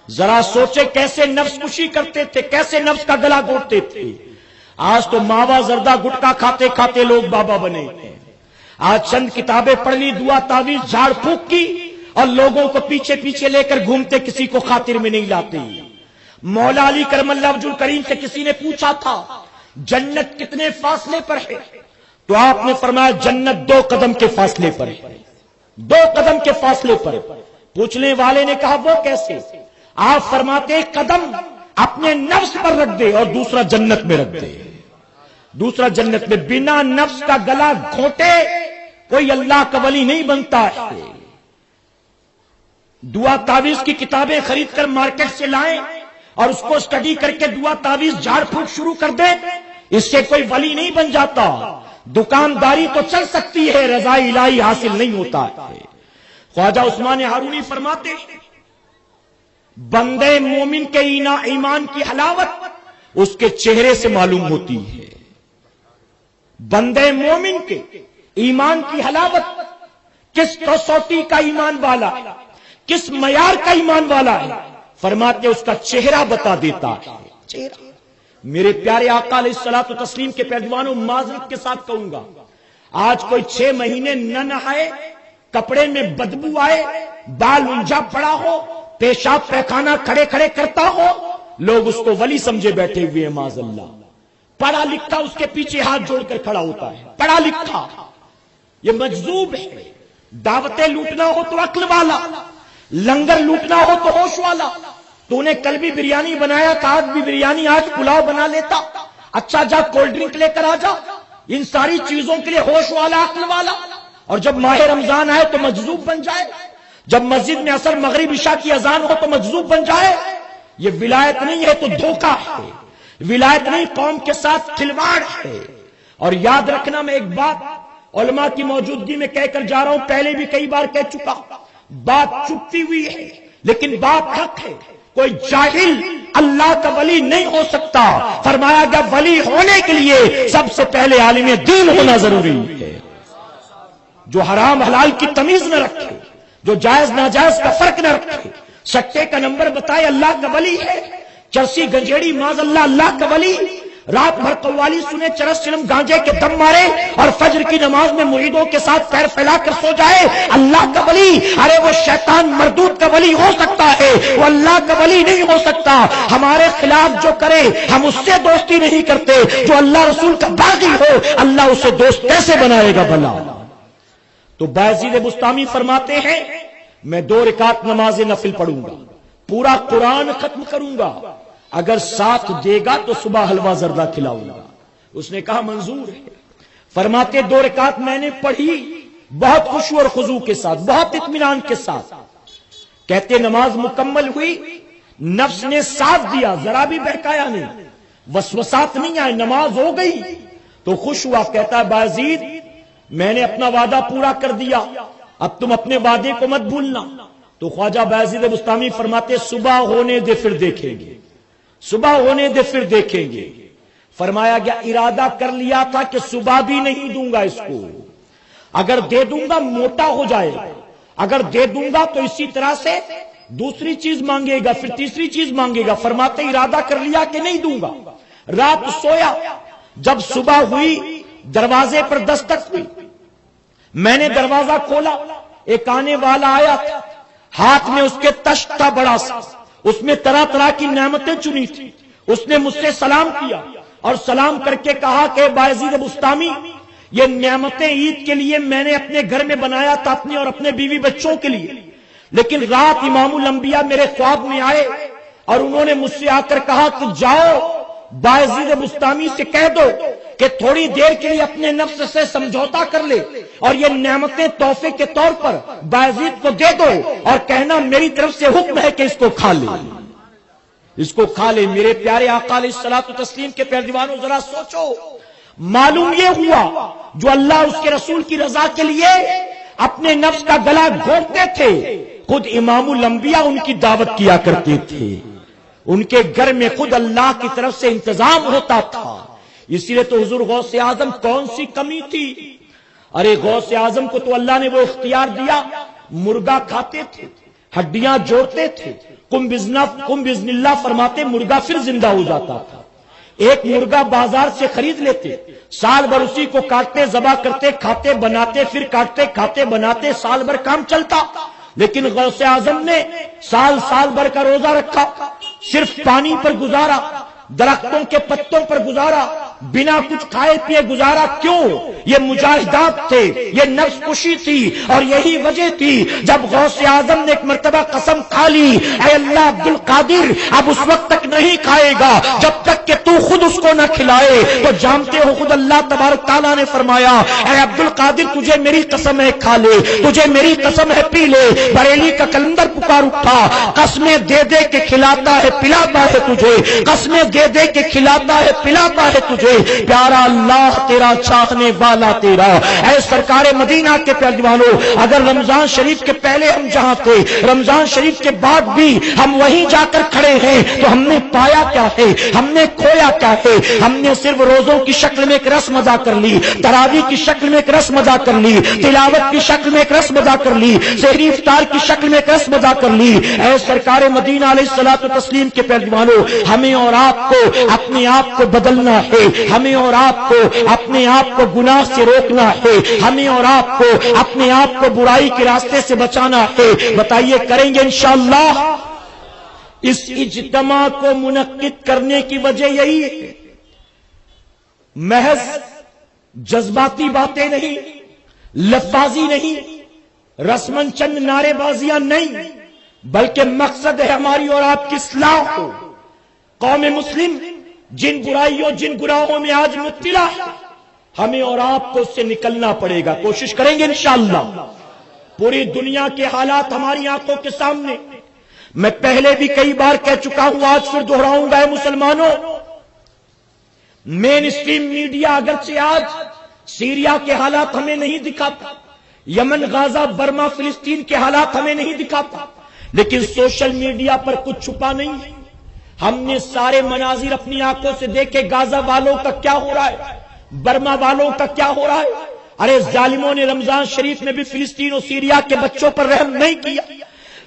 ذرا سوچے کیسے نفس کشی کرتے تھے، کیسے نفس کا گلا گھونٹتے تھے۔ آج تو ماوا زردہ گٹکا کھاتے کھاتے لوگ بابا بنے ہیں۔ آج چند کتابیں پڑھ لی، دعا تعویذ جھاڑ پھونک کی، اور لوگوں کو پیچھے پیچھے لے کر گھومتے، کسی کو خاطر میں نہیں لاتے۔ مولا علی کرم اللہ وجہ الکریم سے کسی نے پوچھا تھا جنت کتنے فاصلے پر ہے، تو آپ نے فرمایا جنت 2 قدم کے فاصلے پر ہے، 2 قدم کے فاصلے پر۔ پوچھنے والے نے کہا وہ کیسے؟ آپ فرماتے قدم اپنے نفس پر رکھ دے اور دوسرا جنت میں رکھ دے، دوسرا جنت میں۔ بنا نفس کا گلا گھونٹے کوئی اللہ کا ولی نہیں بنتا ہے۔ دعا تعویذ کی کتابیں خرید کر مارکیٹ سے لائیں اور اس کو اسٹڈی کر کے دعا تعویذ جھاڑ پھونک شروع کر دیں، اس سے کوئی ولی نہیں بن جاتا۔ دکانداری تو چل سکتی ہے، رضا الہی حاصل نہیں ہوتا ہے۔ خواجہ عثمان ہارونی فرماتے ہیں بندے مومن کے ایمان کی حلاوت اس کے چہرے سے معلوم ہوتی ہے۔ بندے مومن کے ایمان کی حلاوت کس کسوٹی کا ایمان والا ہے، کس معیار کا ایمان والا ہے، فرماتے اس کا چہرہ بتا دیتا ہے۔ چہرہ میرے پیارے آقا علیہ الصلوۃ والتسلیم کے پیروانوں، معذرت کے ساتھ کہوں گا، آج کوئی 6 مہینے نہ نہائے، کپڑے میں بدبو آئے، بال الجھا پڑا ہو، پیشاب پیخانہ کھڑے کھڑے کرتا ہو، لوگ اس کو ولی سمجھے بیٹھے ہوئے ہیں معاذ اللہ۔ پڑھا لکھا اس کے پیچھے ہاتھ جوڑ کر کھڑا ہوتا ہے، پڑھا لکھا، یہ مجذوب ہے۔ دعوتیں لوٹنا ہو تو عقل والا، لنگر لوٹنا ہو تو ہوش والا۔ تو نے کل بھی بریانی بنایا تھا، آج بھی بریانی، آج پلاؤ بنا لیتا، اچھا جا کولڈ ڈرنک لے کر آ جا۔ ان ساری چیزوں کے لیے ہوش والا، عقل والا، اور جب ماہ رمضان آئے تو مجذوب بن جائے، جب مسجد میں عصر مغرب عشاء کی اذان ہو تو مجذوب بن جائے۔ یہ ولایت نہیں ہے تو دھوکہ ہے، ولایت نہیں قوم کے ساتھ کھلواڑ ہے۔ اور یاد رکھنا، میں ایک بات علماء کی موجودگی میں کہہ کر جا رہا ہوں، پہلے بھی کئی بار کہہ چکا، بات چھپتی ہوئی ہے لیکن بات حق ہے۔ کوئی جاہل اللہ کا ولی نہیں ہو سکتا، فرمایا گیا ولی ہونے کے لیے سب سے پہلے عالم دین ہونا ضروری ہے، جو حرام حلال کی تمیز نہ رکھے، جو جائز ناجائز کا فرق نہ رکھے، سٹے کا نمبر بتائے اللہ کا ولی ہے، چرسی گنجیڑی معاذ اللہ اللہ کا ولی، رات بھر قوالی سنے، چرس چلم گانجے کے دم مارے اور فجر کی نماز میں مریدوں کے ساتھ پیر پھیلا کر سو جائے، اللہ کا ولی؟ ارے وہ شیطان مردود کا ولی ہو سکتا ہے، وہ اللہ کا ولی نہیں ہو سکتا۔ ہمارے خلاف جو کرے ہم اس سے دوستی نہیں کرتے، جو اللہ رسول کا باغی ہو اللہ اسے دوست کیسے بنائے گا بھلا؟ تو بایزید بسطامی فرماتے ہیں میں 2 رکعت نماز نفل پڑھوں گا، پورا قرآن ختم کروں گا، اگر ساتھ دے گا تو صبح حلوہ زردہ کھلاؤں گا۔ اس نے کہا منظور ہے۔ فرماتے 2 رکعت میں نے پڑھی بہت خشوع اور خضوع کے ساتھ، بہت اطمینان کے ساتھ۔ کہتے نماز مکمل ہوئی، نفس نے ساتھ دیا، ذرا بھی بہکایا نہیں، وسوسات نہیں آئے، نماز ہو گئی تو خوش ہوا۔ کہتا ہے بایزید میں نے اپنا وعدہ پورا کر دیا، اب تم اپنے وعدے کو مت بھولنا۔ تو خواجہ بایزید بسطامی فرماتے صبح ہونے دے پھر دیکھیں گے، صبح ہونے دے پھر دیکھیں گے۔ فرمایا گیا ارادہ کر لیا تھا کہ صبح بھی نہیں دوں گا اس کو، اگر دے دوں گا موٹا ہو جائے گا، اگر دے دوں گا تو اسی طرح سے دوسری چیز مانگے گا، پھر تیسری چیز مانگے گا۔ فرماتے ارادہ کر لیا کہ نہیں دوں گا، رات سویا، جب صبح ہوئی دروازے پر دستک ہوئی، میں نے دروازہ کھولا، ایک آنے والا آیا تھا، ہاتھ میں اس کے تشت تھا بڑا سا، اس میں طرح طرح کی نعمتیں چنی تھی۔ اس نے مجھ سے سلام کیا اور سلام کر کے کہا کہ بایزید بسطامی یہ نعمتیں عید کے لیے میں نے اپنے گھر میں بنایا تھا، اپنے اور اپنے بیوی بچوں کے لیے، لیکن رات امام الانبیاء میرے خواب میں آئے اور انہوں نے مجھ سے آ کر کہا کہ جاؤ بایزید بسطامی سے کہہ دو کہ تھوڑی دیر کے لیے اپنے نفس سے سمجھوتا کر لے اور یہ نعمتیں تحفے کے طور پر بایزید کو دے دو، اور کہنا میری طرف سے حکم ہے کہ اس کو کھا لے، اس کو کھا لے۔ میرے پیارے آقا علیہ الصلوۃ والتسلیم کے پیروانوں ذرا سوچو، معلوم یہ ہوا جو اللہ اس کے رسول کی رضا کے لیے اپنے نفس کا گلا گھونٹتے تھے، خود امام الانبیاء ان کی دعوت کیا کرتے تھے، ان کے گھر میں خود اللہ کی طرف سے انتظام ہوتا تھا۔ اسی لیے تو حضور غوث اعظم کون سی کمی تھی؟ ارے غوث اعظم کو تو اللہ نے وہ اختیار دیا، مرغا کھاتے تھے، ہڈیاں جوڑتے تھے، قم بزن اللہ فرماتے مرغا پھر زندہ ہو جاتا تھا۔ ایک مرغا بازار سے خرید لیتے، سال بھر اسی کو کاٹتے، ذبح کرتے، کھاتے بناتے، پھر کاٹتے کھاتے بناتے، سال بھر کام چلتا۔ لیکن غوث اعظم نے سال بھر کا روزہ رکھا، صرف پانی پر گزارا، درختوں کے پتوں پر گزارا، بنا کچھ کھائے پیے گزارا۔ کیوں؟ یہ مجاہدات تھے، یہ نفس کشی تھی، اور یہی وجہ تھی جب غوث اعظم نے ایک مرتبہ قسم کھا لی اے اللہ عبد القادر اب اس وقت تک نہیں کھائے گا جب تک کہ تو خود اس کو نہ کھلائے۔ تو جانتے ہو خود اللہ تبارک تعالیٰ نے فرمایا اے عبد القادر تجھے میری قسم ہے کھا لے، تجھے میری قسم ہے پی لے۔ بریلی کا کلندر پکار اٹھا، قسمیں دے دے کے کھلاتا ہے پلاتا ہے تجھے، قسمیں دے دے کے کھلاتا ہے پلاتا ہے تجھے، پیارا اللہ تیرا چاہنے والا تیرا۔ اے سرکار مدینہ کے پیروانوں، اگر رمضان شریف کے پہلے ہم جہاں تھے، رمضان شریف کے بعد بھی ہم وہیں جا کر کھڑے ہیں، تو ہم نے پایا کیا ہے، ہم نے کھویا کیا ہے؟ ہم نے صرف روزوں کی شکل میں ایک رسم ادا کر لی، تراویح کی شکل میں ایک رسم ادا کر لی، تلاوت کی شکل میں ایک رسم ادا کر لی، سحری افطار کی شکل میں ایک رسم ادا کر لی۔ اے سرکار مدینہ علیہ الصلوۃ والتسلیم کے پیروانوں، ہمیں اور آپ کو اپنے آپ کو بدلنا ہے، ہمیں اور آپ کو اپنے آپ کو گناہ سے روکنا ہے، ہمیں اور آپ کو اپنے آپ کو برائی کے راستے سے بچانا ہے۔ بتائیے کریں گے انشاءاللہ؟ اس اجتماع کو منعقد کرنے کی وجہ یہی ہے، محض جذباتی باتیں نہیں، لفاظی نہیں، رسمن چند نعرے بازیاں نہیں، بلکہ مقصد ہے ہماری اور آپ کی اصلاح ہو۔ قوم مسلم جن برائیوں جن گناہوں میں آج مبتلا ہے، ہمیں اور آپ کو اس سے نکلنا پڑے گا، کوشش کریں گے انشاءاللہ۔ پوری دنیا کے حالات ہماری آنکھوں کے سامنے، میں پہلے بھی کئی بار کہہ چکا ہوں، آج پھر دہراؤں گا۔ مسلمانوں، مین اسٹریم میڈیا اگرچہ آج سیریا کے حالات ہمیں نہیں دکھاتا، یمن، غزہ، برما، فلسطین کے حالات ہمیں نہیں دکھاتا، لیکن سوشل میڈیا پر کچھ چھپا نہیں ہے۔ ہم نے سارے مناظر اپنی آنکھوں سے دیکھے، غزہ والوں کا کیا ہو رہا ہے، برما والوں کا کیا ہو رہا ہے۔ ارے ظالموں نے رمضان شریف میں بھی فلسطین اور سیریا کے بچوں پر رحم نہیں کیا،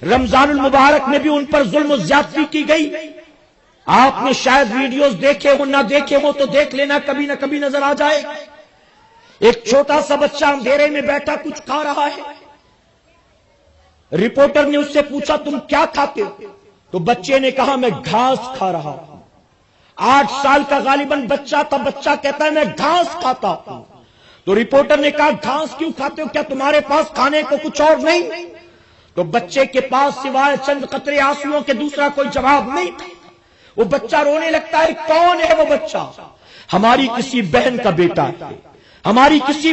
رمضان المبارک میں بھی ان پر ظلم و زیادتی کی گئی۔ آپ نے شاید ویڈیوز دیکھے ہو، نہ دیکھے ہو تو دیکھ لینا، کبھی نہ کبھی نظر آ جائے. ایک چھوٹا سا بچہ اندھیرے میں بیٹھا کچھ کھا رہا ہے. رپورٹر نے اس سے پوچھا تم کیا کھاتے ہو؟ تو بچے نے کہا میں گھاس کھا رہا ہوں. 8 سال کا غالباً بچہ تھا. بچہ کہتا ہے میں گھاس کھاتا ہوں. تو رپورٹر نے کہا گھاس کیوں کھاتے ہو؟ کیا تمہارے پاس کھانے کو کچھ اور نہیں؟ تو بچے کے پاس سوائے چند قطرے آنسوؤں کے دوسرا کوئی جواب نہیں تھا. وہ بچہ رونے لگتا ہے. کون ہے وہ بچہ؟ ہماری کسی بہن کا بیٹا ہے، ہمارے کسی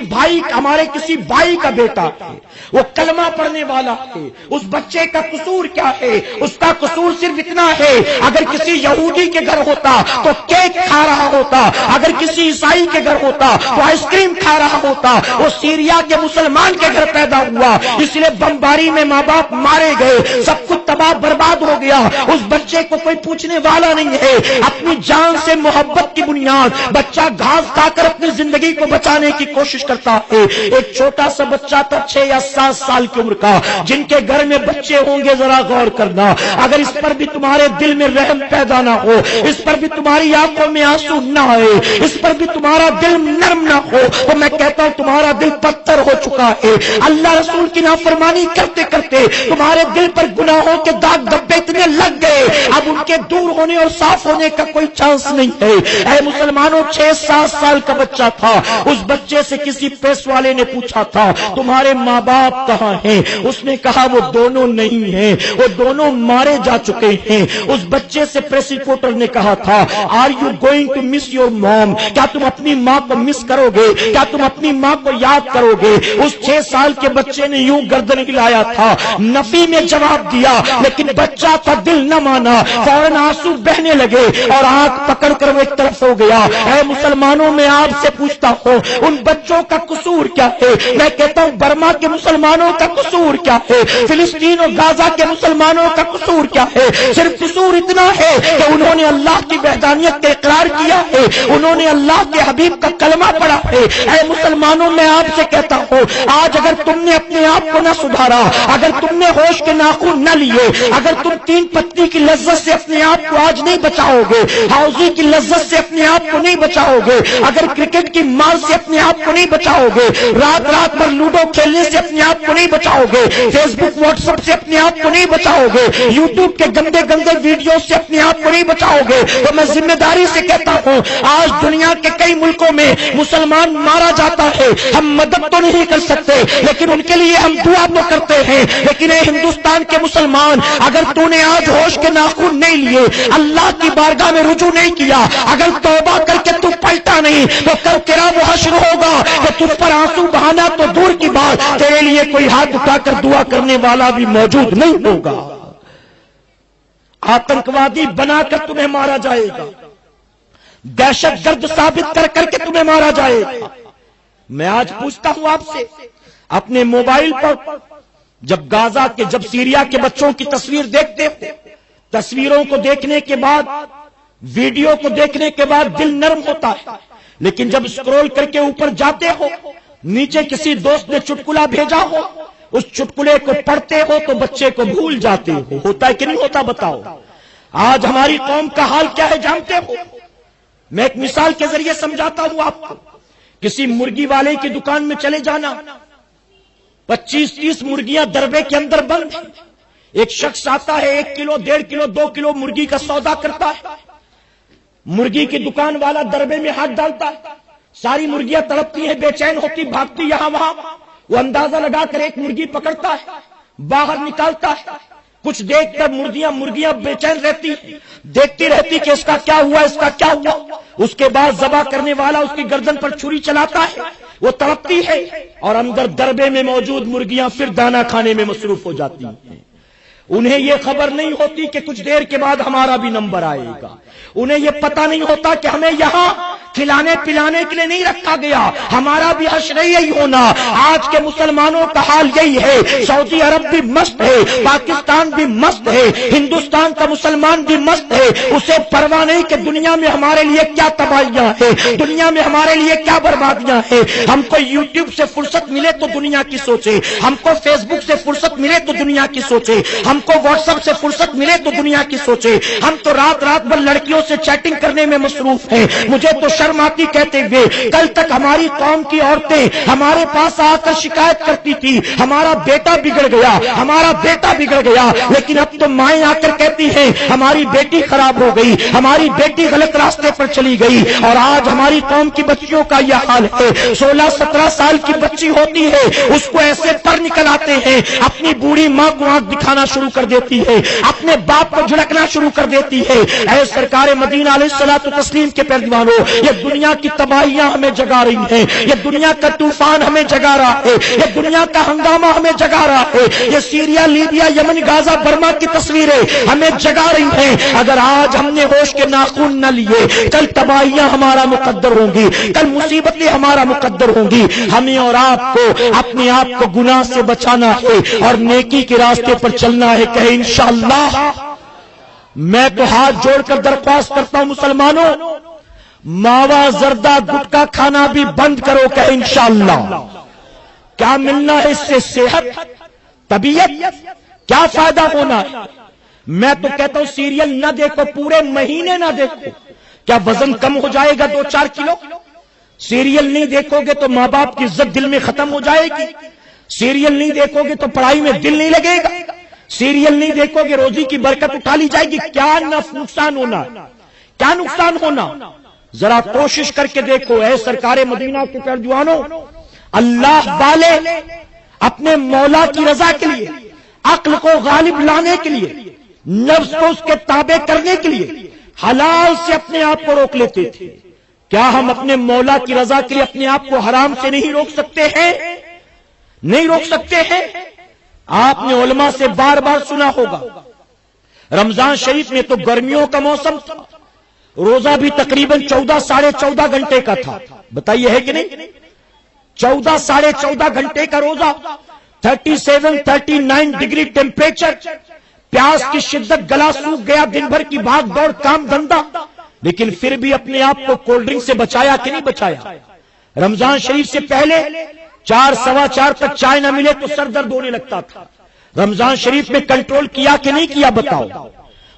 بھائی کا بیٹا ہے، وہ کلمہ پڑھنے والا ہے. اس بچے کا قصور کیا ہے؟ اس کا قصور صرف اتنا ہے اگر کسی یہودی کے گھر ہوتا تو کیک کھا رہا ہوتا، اگر کسی عیسائی کے گھر ہوتا تو آئس کریم کھا رہا ہوتا. وہ سیریا کے مسلمان کے گھر پیدا ہوا، اس لیے بمباری میں ماں باپ مارے گئے، سب کچھ تباہ برباد ہو گیا. اس بچے کو کوئی پوچھنے والا نہیں ہے. اپنی جان سے محبت کی بنیاد بچہ گھاس کھا کر اپنی زندگی کو بچانے کی کوشش کرتا ہے. ایک چھوٹا سا بچہ تھا 6 یا 7 سال کی عمر کا. جن کے گھر میں بچے ہوں گے ذرا غور کرنا، اگر اس پر بھی تمہارے دل میں رحم پیدا نہ ہو، اس پر بھی تمہاری آنکھوں میں آنسو نہ آئے، اس پر بھی تمہارا دل نرم نہ ہو، تو میں کہتا ہوں تمہارا دل پتھر ہو چکا ہے. اللہ رسول کی نافرمانی کرتے کرتے تمہارے دل پر گناہوں کے داغ دھبے اتنے لگ گئے، اب ان کے دور ہونے اور صاف ہونے کا کوئی چانس نہیں ہے. اے مسلمانوں، 6-7 سال کا بچہ تھا. اس بچے سے کسی پریس والے نے پوچھا تھا تمہارے ماں باپ کہاں ہیں؟ اس نے کہا وہ دونوں نہیں ہیں، وہ دونوں مارے جا چکے ہیں. اس بچے سے پریس رپورٹر نے کہا تھا are you going to miss your mom? کیا تم اپنی ماں کو مس کرو گے؟ کیا تم اپنی ماں کو یاد کرو گے؟ اس 6 سال کے بچے نے یوں گردن ہلایا تھا، نفی میں جواب دیا، لیکن بچہ تھا، دل نہ مانا. فوراً آنسو بہنے لگے اور آنکھ پکڑ کر وہ ایک طرف ہو گیا. اے مسلمانوں، میں آپ سے پوچھتا ہوں ان بچوں کا قصور کیا ہے؟ میں کہتا ہوں برما کے مسلمانوں کا قصور کیا ہے؟ فلسطین اور غزہ کے مسلمانوں کا قصور کیا ہے؟ صرف قصور اتنا ہے کہ انہوں نے اللہ کی وحدانیت کا اقرار کیا ہے، انہوں نے اللہ کے حبیب کا کلمہ پڑھا ہے. اے مسلمانوں، میں آپ سے کہتا ہوں آج اگر تم نے اپنے آپ کو نہ سدھارا، اگر تم نے ہوش کے ناخن نہ لیے، اگر تم 3 پتی کی لذت سے اپنے آپ کو آج نہیں بچاؤ گے، ہاؤزی کی لذت سے اپنے آپ کو نہیں بچاؤ گے، اگر کرکٹ کی مار سے اپنے آپ کو نہیں بچاؤ گے، رات بھر لوڈو کھیلنے سے اپنے آپ کو نہیں بچاؤ گے، فیس بک واٹس ایپ سے اپنے آپ کو نہیں بچاؤ گے، یوٹیوب کے گندے ویڈیو سے اپنے آپ کو نہیں بچاؤ گے، تو میں ذمہ داری سے کہتا ہوں آج دنیا کے کئی ملکوں میں مسلمان مارا جاتا ہے. ہم مدد تو نہیں کر سکتے لیکن ان کے لیے ہم دعا تو کرتے ہیں. لیکن اے ہندوستان کے مسلمان، اگر تو نے آج ہوش کے ناخن نہیں لیے، اللہ کی بارگاہ میں رجوع نہیں کیا، اگر توبہ کر کے تو پلٹا نہیں، تو کل تیرا وہ حشر ہوگا کہ تجھ پر آنسو بہانا تو دور کی بات، تیرے لیے کوئی ہاتھ اٹھا کر دعا کرنے والا بھی موجود نہیں ہوگا. آتنکوادی بنا کر تمہیں مارا جائے گا، دہشت گرد ثابت کر کر کے تمہیں مارا جائے گا. میں آج پوچھتا ہوں آپ سے، اپنے موبائل پر جب سیریا کے بچوں کی تصویر دیکھتے ہو، تصویروں کو دیکھنے کے بعد، ویڈیو کو دیکھنے کے بعد دل نرم ہوتا ہے، لیکن جب اسکرول کر کے اوپر جاتے ہو، نیچے کسی دوست نے چٹکلا بھیجا ہو، اس چٹکلے کو پڑھتے ہو تو بچے کو بھول جاتے ہو. ہوتا ہے کہ نہیں ہوتا؟ بتاؤ. آج ہماری قوم کا حال کیا ہے جانتے ہو؟ میں ایک مثال کے ذریعے سمجھاتا ہوں آپ کو. کسی مرغی والے کی دکان میں چلے جانا، 25-30 مرغیاں دربے کے اندر بند ہیں. ایک شخص آتا ہے، 1 کلو 1.5 کلو 2 کلو مرغی کا سودا کرتا ہے. مرغی کی دکان والا دربے میں ہاتھ ڈالتا ہے، ساری مرغیاں تڑپتی ہیں، بے چین ہوتی، بھاگتی یہاں وہاں. وہ اندازہ لگا کر ایک مرغی پکڑتا ہے، باہر نکالتا ہے. کچھ دیکھ کر مرغیاں بے چین رہتی، دیکھتی رہتی کہ اس کا کیا ہوا، اس کا کیا ہوا. اس کے بعد ذبح کرنے والا اس کی گردن پر چھری چلاتا ہے، وہ تڑپتی ہے، اور اندر دربے میں موجود مرغیاں پھر دانا کھانے میں مصروف ہو جاتی ہیں. انہیں یہ خبر نہیں ہوتی کہ کچھ دیر کے بعد ہمارا بھی نمبر آئے گا. انہیں یہ پتہ نہیں ہوتا کہ ہمیں یہاں کھلانے پلانے کے لیے نہیں رکھا گیا. ہمارا بھی حشر یہی ہونا. آج کے مسلمانوں کا حال یہی ہے. سعودی عرب بھی مست ہے, پاکستان بھی مست ہے, ہندوستان کا مسلمان بھی مست ہے. اسے پرواہ نہیں کہ دنیا میں ہمارے لیے کیا تباہیاں ہیں, دنیا میں ہمارے لیے کیا بربادیاں ہیں. ہم کو یوٹیوب سے فرصت ملے تو دنیا کی سوچے, ہم کو فیس بک سے فرصت ملے تو دنیا کی سوچے, ہم کو واٹس ایپ سے فرصت ملے تو دنیا کی سوچے. ہم تو رات بھر لڑکیوں سے چیٹنگ کرنے میں مصروف ہیں. مجھے تو شرم آتی کہتے ہوئے, کل تک ہماری قوم کی عورتیں ہمارے پاس آ کر شکایت کرتی تھی ہمارا بیٹا بگڑ گیا, ہمارا بیٹا بگڑ گیا. لیکن اب تو مائیں آ کر کہتی ہیں ہماری بیٹی خراب ہو گئی, ہماری بیٹی غلط راستے پر چلی گئی. اور آج ہماری قوم کی بچیوں کا یہ حال ہے. 16-17 سال کی بچی ہوتی ہے, اس کو ایسے پر نکل آتے ہیں, اپنی بوڑھی ماں کو آنکھ دکھانا شروع کر دیتی ہے, اپنے باپ کو جھڑکنا شروع کر دیتی ہے. اے سرکار مدینہ علیہ الصلوۃ والتسلیم کے پیروانوں, یہ دنیا کی تباہیاں ہمیں جگا رہی ہیں, یہ دنیا کا طوفان ہمیں جگا رہا ہے, یہ دنیا کا ہنگامہ ہمیں جگا رہا ہے. یہ سیریا, لیبیا, یمن, غازہ, برما کی تصویریں ہمیں جگا رہی ہیں. اگر آج ہم نے ہوش کے ناخن نہ لیے, کل تباہیاں ہمارا مقدر ہوں گی, کل مصیبتیں ہمارا مقدر ہوں گی. ہمیں اور آپ کو اپنے آپ کو گناہ سے بچانا ہے اور نیکی کے راستے پر چلنا ہے. کہ انشاءاللہ. میں تو ہاتھ جوڑ کر درخواست کرتا ہوں مسلمانوں, ماوا زردہ گٹکا کھانا بھی بند کرو. کہ انشاءاللہ. کیا ملنا ہے اس سے؟ صحت, طبیعت, کیا فائدہ ہونا ہے؟ میں تو کہتا ہوں سیریل نہ دیکھو, پورے مہینے نہ دیکھو. کیا وزن کم ہو جائے گا 2-4 کلو؟ سیریل نہیں دیکھو گے تو ماں باپ کی عزت دل میں ختم ہو جائے گی. سیریل نہیں دیکھو گے تو پڑھائی میں دل نہیں لگے گا. سیریل نہیں دیکھو گے روزی کی برکت اٹھا لی جائے گی. کیا نقصان ہونا, کیا نقصان ہونا؟ ذرا کوشش کر کے دیکھو. اے سرکار مدینہ کے پیروانوں, اللہ والے اپنے مولا کی رضا کے لیے, عقل کو غالب لانے کے لیے, نفس کو اس کے تابع کرنے کے لیے حلال سے اپنے آپ کو روک لیتے تھے. کیا ہم اپنے مولا کی رضا کے لیے اپنے آپ کو حرام سے نہیں روک سکتے ہیں؟ نہیں روک سکتے ہیں. آپ نے علماء سے بار بار سنا ہوگا, رمضان شریف میں تو گرمیوں کا موسم تھا, روزہ بھی تقریباً 14-14.5 گھنٹے کا تھا. بتائیے ہے کہ نہیں؟ 14-14.5 گھنٹے کا روزہ, 37-39 ڈگری ٹیمپریچر, پیاس کی شدت, گلا سوکھ گیا, دن بھر کی بھاگ دوڑ, کام دھندا, لیکن پھر بھی اپنے آپ کو کولڈ ڈرنک سے بچایا کہ نہیں بچایا؟ رمضان شریف سے پہلے 4-4:15 تک چائے نہ ملے تو سر درد ہونے لگتا تھا. رمضان شریف میں کنٹرول کیا کہ نہیں کیا بتاؤ؟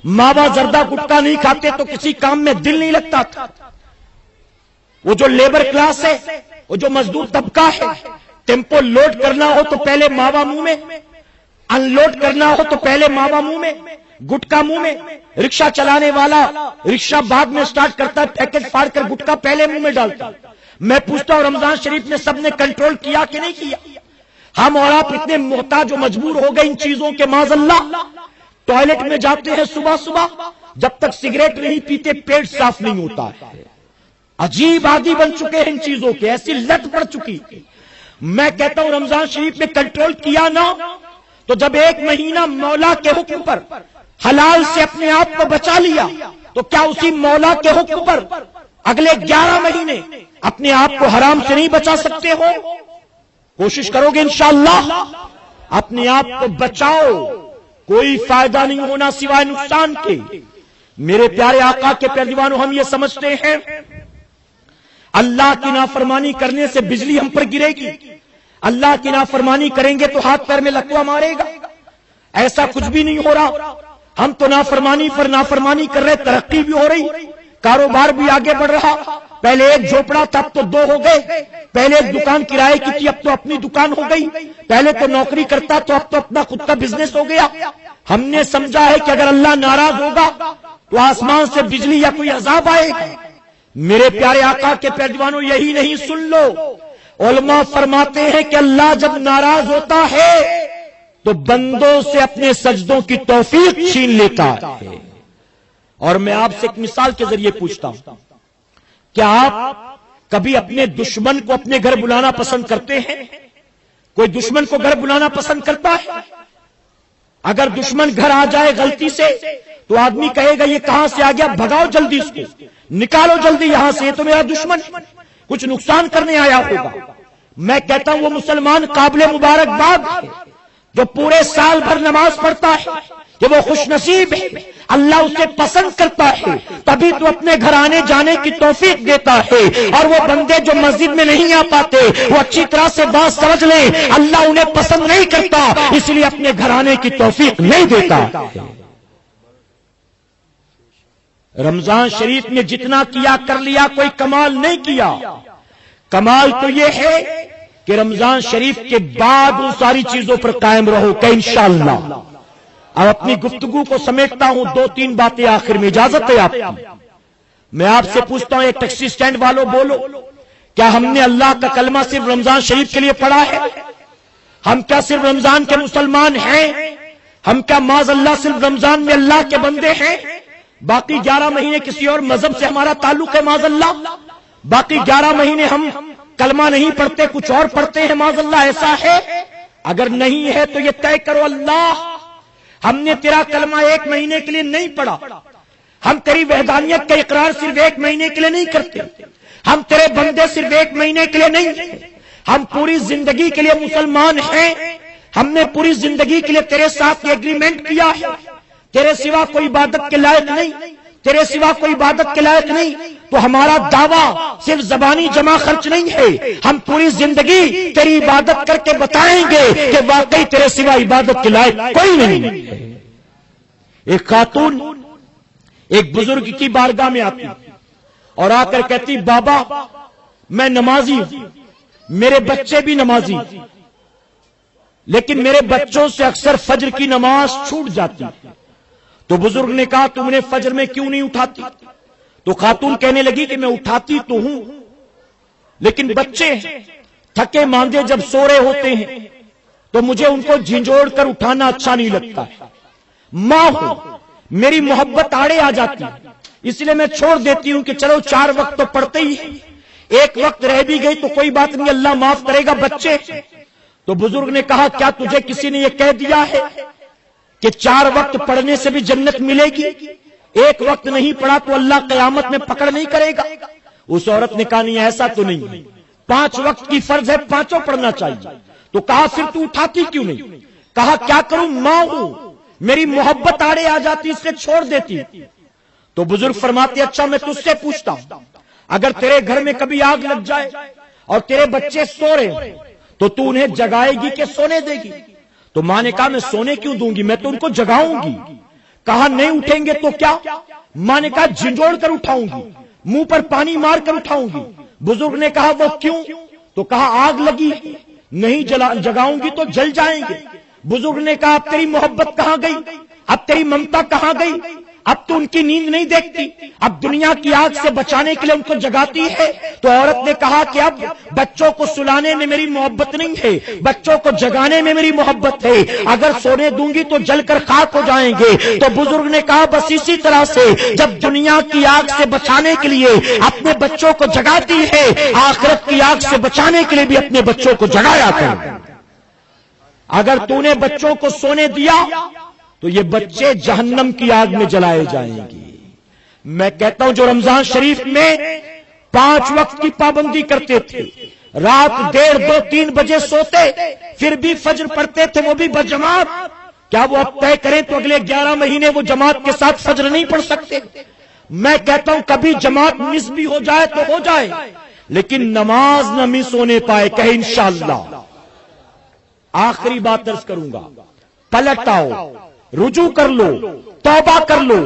ماوا زردہ گٹکا نہیں کھاتے تو کسی کام میں دل نہیں لگتا تھا. وہ جو لیبر کلاس ہے, وہ جو مزدور طبقہ ہے, ٹیمپو لوڈ کرنا ہو تو پہلے ماوا منہ میں, ان لوڈ کرنا ہو تو پہلے ماوا منہ میں, گٹکا منہ میں. رکشہ چلانے والا رکشہ بعد میں سٹارٹ کرتا ہے, پیکٹ پھاڑ کر گٹکا پہلے منہ میں ڈالتا. میں پوچھتا ہوں رمضان شریف میں سب نے کنٹرول کیا کہ نہیں کیا؟ ہم اور آپ اتنے محتاج و مجبور ہو گئے ان چیزوں کے, معاذ اللہ. ٹوائلٹ میں جاتے ہیں صبح صبح, جب تک سگریٹ نہیں پیتے پیٹ صاف نہیں ہوتا ہے. عجیب عادی بن چکے ہیں ان چیزوں کے, ایسی لت پڑ چکی. میں کہتا ہوں رمضان شریف میں کنٹرول کیا نہ تو جب 1 مہینہ مولا کے حکم پر حلال سے اپنے آپ کو بچا لیا تو کیا اسی مولا کے حکم پر اگلے 11 مہینے اپنے آپ کو حرام سے نہیں بچا سکتے ہو؟ کوشش کرو گے انشاءاللہ. اپنے آپ کو بچاؤ, کوئی فائدہ نہیں ہونا سوائے نقصان کے. میرے پیارے آقا کے پیروانوں, ہم یہ سمجھتے ہیں اللہ کی نافرمانی کرنے سے بجلی ہم پر گرے گی, اللہ کی نافرمانی کریں گے تو ہاتھ پیر میں لکوا مارے گا. ایسا کچھ بھی نہیں ہو رہا. ہم تو نافرمانی پر نافرمانی کر رہے, ترقی بھی ہو رہی, کاروبار بھی آگے بڑھ رہا. پہلے 1 جھوپڑا تھا, اب تو 2 ہو گئے. پہلے 1 دکان کرائے کی تھی, اب تو اپنی دکان ہو گئی. پہلے تو نوکری کرتا تو اب تو اپنا خود کا بزنس ہو گیا. ہم نے سمجھا ہے کہ اگر اللہ ناراض ہوگا تو آسمان سے بجلی یا کوئی عذاب آئے گا. میرے پیارے آقا کے پیروانوں, یہی نہیں, سن لو, علماء فرماتے ہیں کہ اللہ جب ناراض ہوتا ہے تو بندوں سے اپنے سجدوں کی توفیق چھین لیتا ہے. اور میں آپ سے ایک مثال کے ذریعے پوچھتا ہوں, کیا آپ کبھی اپنے دشمن کو اپنے گھر بلانا پسند کرتے ہیں؟ کوئی دشمن کو گھر بلانا پسند کرتا ہے؟ اگر دشمن گھر آ جائے غلطی سے تو آدمی کہے گا یہ کہاں سے آ گیا، بھگاؤ جلدی اس کو، نکالو جلدی یہاں سے، یہ تو میرا دشمن ہے، کچھ نقصان کرنے آیا ہوگا۔ میں کہتا ہوں وہ مسلمان قابل مبارکباد ہے جو پورے سال بھر نماز پڑھتا ہے، کہ وہ خوش نصیب ہے، اللہ اسے پسند کرتا ہے، تبھی تو اپنے گھر آنے جانے کی توفیق دیتا ہے۔ اور وہ بندے جو مسجد میں نہیں آ پاتے، وہ اچھی طرح سے بات سمجھ لیں، اللہ انہیں پسند نہیں کرتا، اس لیے اپنے گھر آنے کی توفیق نہیں دیتا۔ رمضان شریف میں جتنا کیا کر لیا، کوئی کمال نہیں کیا۔ کمال تو یہ ہے کہ رمضان شریف کے بعد ان ساری چیزوں پر قائم رہو کہ انشاءاللہ۔ اب اپنی گفتگو کو سمیٹتا ہوں، 2-3 باتیں آخر میں، اجازت ہے آپ کی؟ میں آپ سے پوچھتا ہوں، ایک ٹیکسی سٹینڈ والوں بولو، کیا ہم نے اللہ کا کلمہ صرف رمضان شریف کے لیے پڑھا ہے؟ ہم کیا صرف رمضان کے مسلمان ہیں؟ ہم کیا معاذ اللہ صرف رمضان میں اللہ کے بندے ہیں؟ باقی 11 مہینے کسی اور مذہب سے ہمارا تعلق ہے معاذ اللہ؟ باقی 11 مہینے ہم کلمہ نہیں پڑھتے، کچھ اور پڑھتے ہیں معاذ اللہ، ایسا ہے؟ اگر نہیں ہے تو یہ طے کرو، اللہ ہم نے تیرا کلمہ 1 مہینے کے لیے نہیں پڑھا، ہم تیری وحدانیت کا اقرار صرف 1 مہینے کے لیے نہیں کرتے، ہم تیرے بندے صرف 1 مہینے کے لیے نہیں ہیں، ہم پوری زندگی کے لیے مسلمان ہیں، ہم نے پوری زندگی کے لیے تیرے ساتھ یہ ایگریمنٹ کیا ہے، تیرے سوا کوئی عبادت کے لائق نہیں، تیرے سوا کوئی عبادت کے لائق نہیں، تو ہمارا دعویٰ صرف زبانی جمع خرچ نہیں ہے، ہم پوری زندگی تیری عبادت کر کے بتائیں گے کہ واقعی تیرے سوا عبادت کے لائق کوئی نہیں۔ ایک خاتون ایک بزرگ کی بارگاہ میں آتی اور آ کر کہتی، بابا میں نمازی ہوں، میرے بچے بھی نمازی، لیکن میرے بچوں سے اکثر فجر کی نماز چھوٹ جاتی۔ تو بزرگ نے کہا تم نے فجر میں کیوں نہیں اٹھاتی؟ تو خاتون کہنے لگی کہ میں اٹھاتی تو ہوں، لیکن بچے تھکے ماندے جب سو رہے ہوتے ہیں تو مجھے ان کو جھنجھوڑ کر اٹھانا اچھا نہیں لگتا ہے، ماں ہوں، میری محبت آڑے آ جاتی، اس لیے میں چھوڑ دیتی ہوں کہ چلو 4 وقت تو پڑھتے ہی ہیں، 1 وقت رہ بھی گئی تو کوئی بات نہیں، اللہ معاف کرے گا، بچے۔ تو بزرگ نے کہا کیا تجھے کسی نے یہ کہہ دیا ہے کہ 4 وقت پڑھنے سے بھی جنت ملے گی، 1 وقت نہیں پڑھا تو اللہ قیامت میں پکڑ نہیں کرے گا؟ اس عورت نے کہا نہیں ایسا تو نہیں، 5 وقت کی فرض ہے، 5 پڑھنا چاہیے۔ تو کہا پھر تو اٹھاتی کیوں نہیں؟ کہا کیا کروں، ماں ہوں، میری محبت آڑے آ جاتی، اس سے چھوڑ دیتی۔ تو بزرگ فرماتے اچھا میں تجھ سے پوچھتا ہوں، اگر تیرے گھر میں کبھی آگ لگ جائے اور تیرے بچے سو رہے تو تو انہیں جگائے گی کہ سونے دے گی؟ تو ماں نے کہا میں سونے کیوں دوں گی، میں تو ان کو جگاؤں گی۔ کہا نہیں اٹھیں گے تو کیا؟ ماں نے کہا جھنجھوڑ کر اٹھاؤں گی، منہ پر پانی مار کر اٹھاؤں گی۔ بزرگ نے کہا وہ کیوں؟ تو کہا آگ لگی، نہیں جگاؤں گی تو جل جائیں گے۔ بزرگ نے کہا اب تیری محبت کہاں گئی، اب تیری ممتا کہاں گئی، اب تو ان کی نیند نہیں دیکھتی، اب دنیا کی آگ سے بچانے کے لیے ان کو جگاتی ہے۔ تو عورت نے کہا کہ اب بچوں کو سلانے میں میری محبت نہیں ہے، بچوں کو جگانے میں میری محبت ہے، اگر سونے دوں گی تو جل کر خاک ہو جائیں گے۔ تو بزرگ نے کہا بس اسی طرح سے جب دنیا کی آگ سے بچانے کے لیے اپنے بچوں کو جگاتی ہے، آخرت کی آگ سے بچانے کے لیے بھی اپنے بچوں کو جگایا کر۔ اگر تو نے بچوں کو سونے دیا تو یہ بچے جہنم کی آگ میں جلائے جائیں گے۔ میں کہتا ہوں جو رمضان شریف میں 5 وقت کی پابندی کرتے تھے، رات 1:30 2 3 بجے سوتے، پھر بھی فجر پڑھتے تھے وہ بھی بجماعت، کیا وہ اب طے کریں تو اگلے 11 مہینے وہ جماعت کے ساتھ فجر نہیں پڑھ سکتے؟ میں کہتا ہوں کبھی جماعت مس بھی ہو جائے تو ہو جائے، لیکن نماز نہ مس ہونے پائے، کہے انشاءاللہ۔ آخری بات عرض کروں گا، پلٹ آؤ، رجوع کر لو، توبہ کر لو۔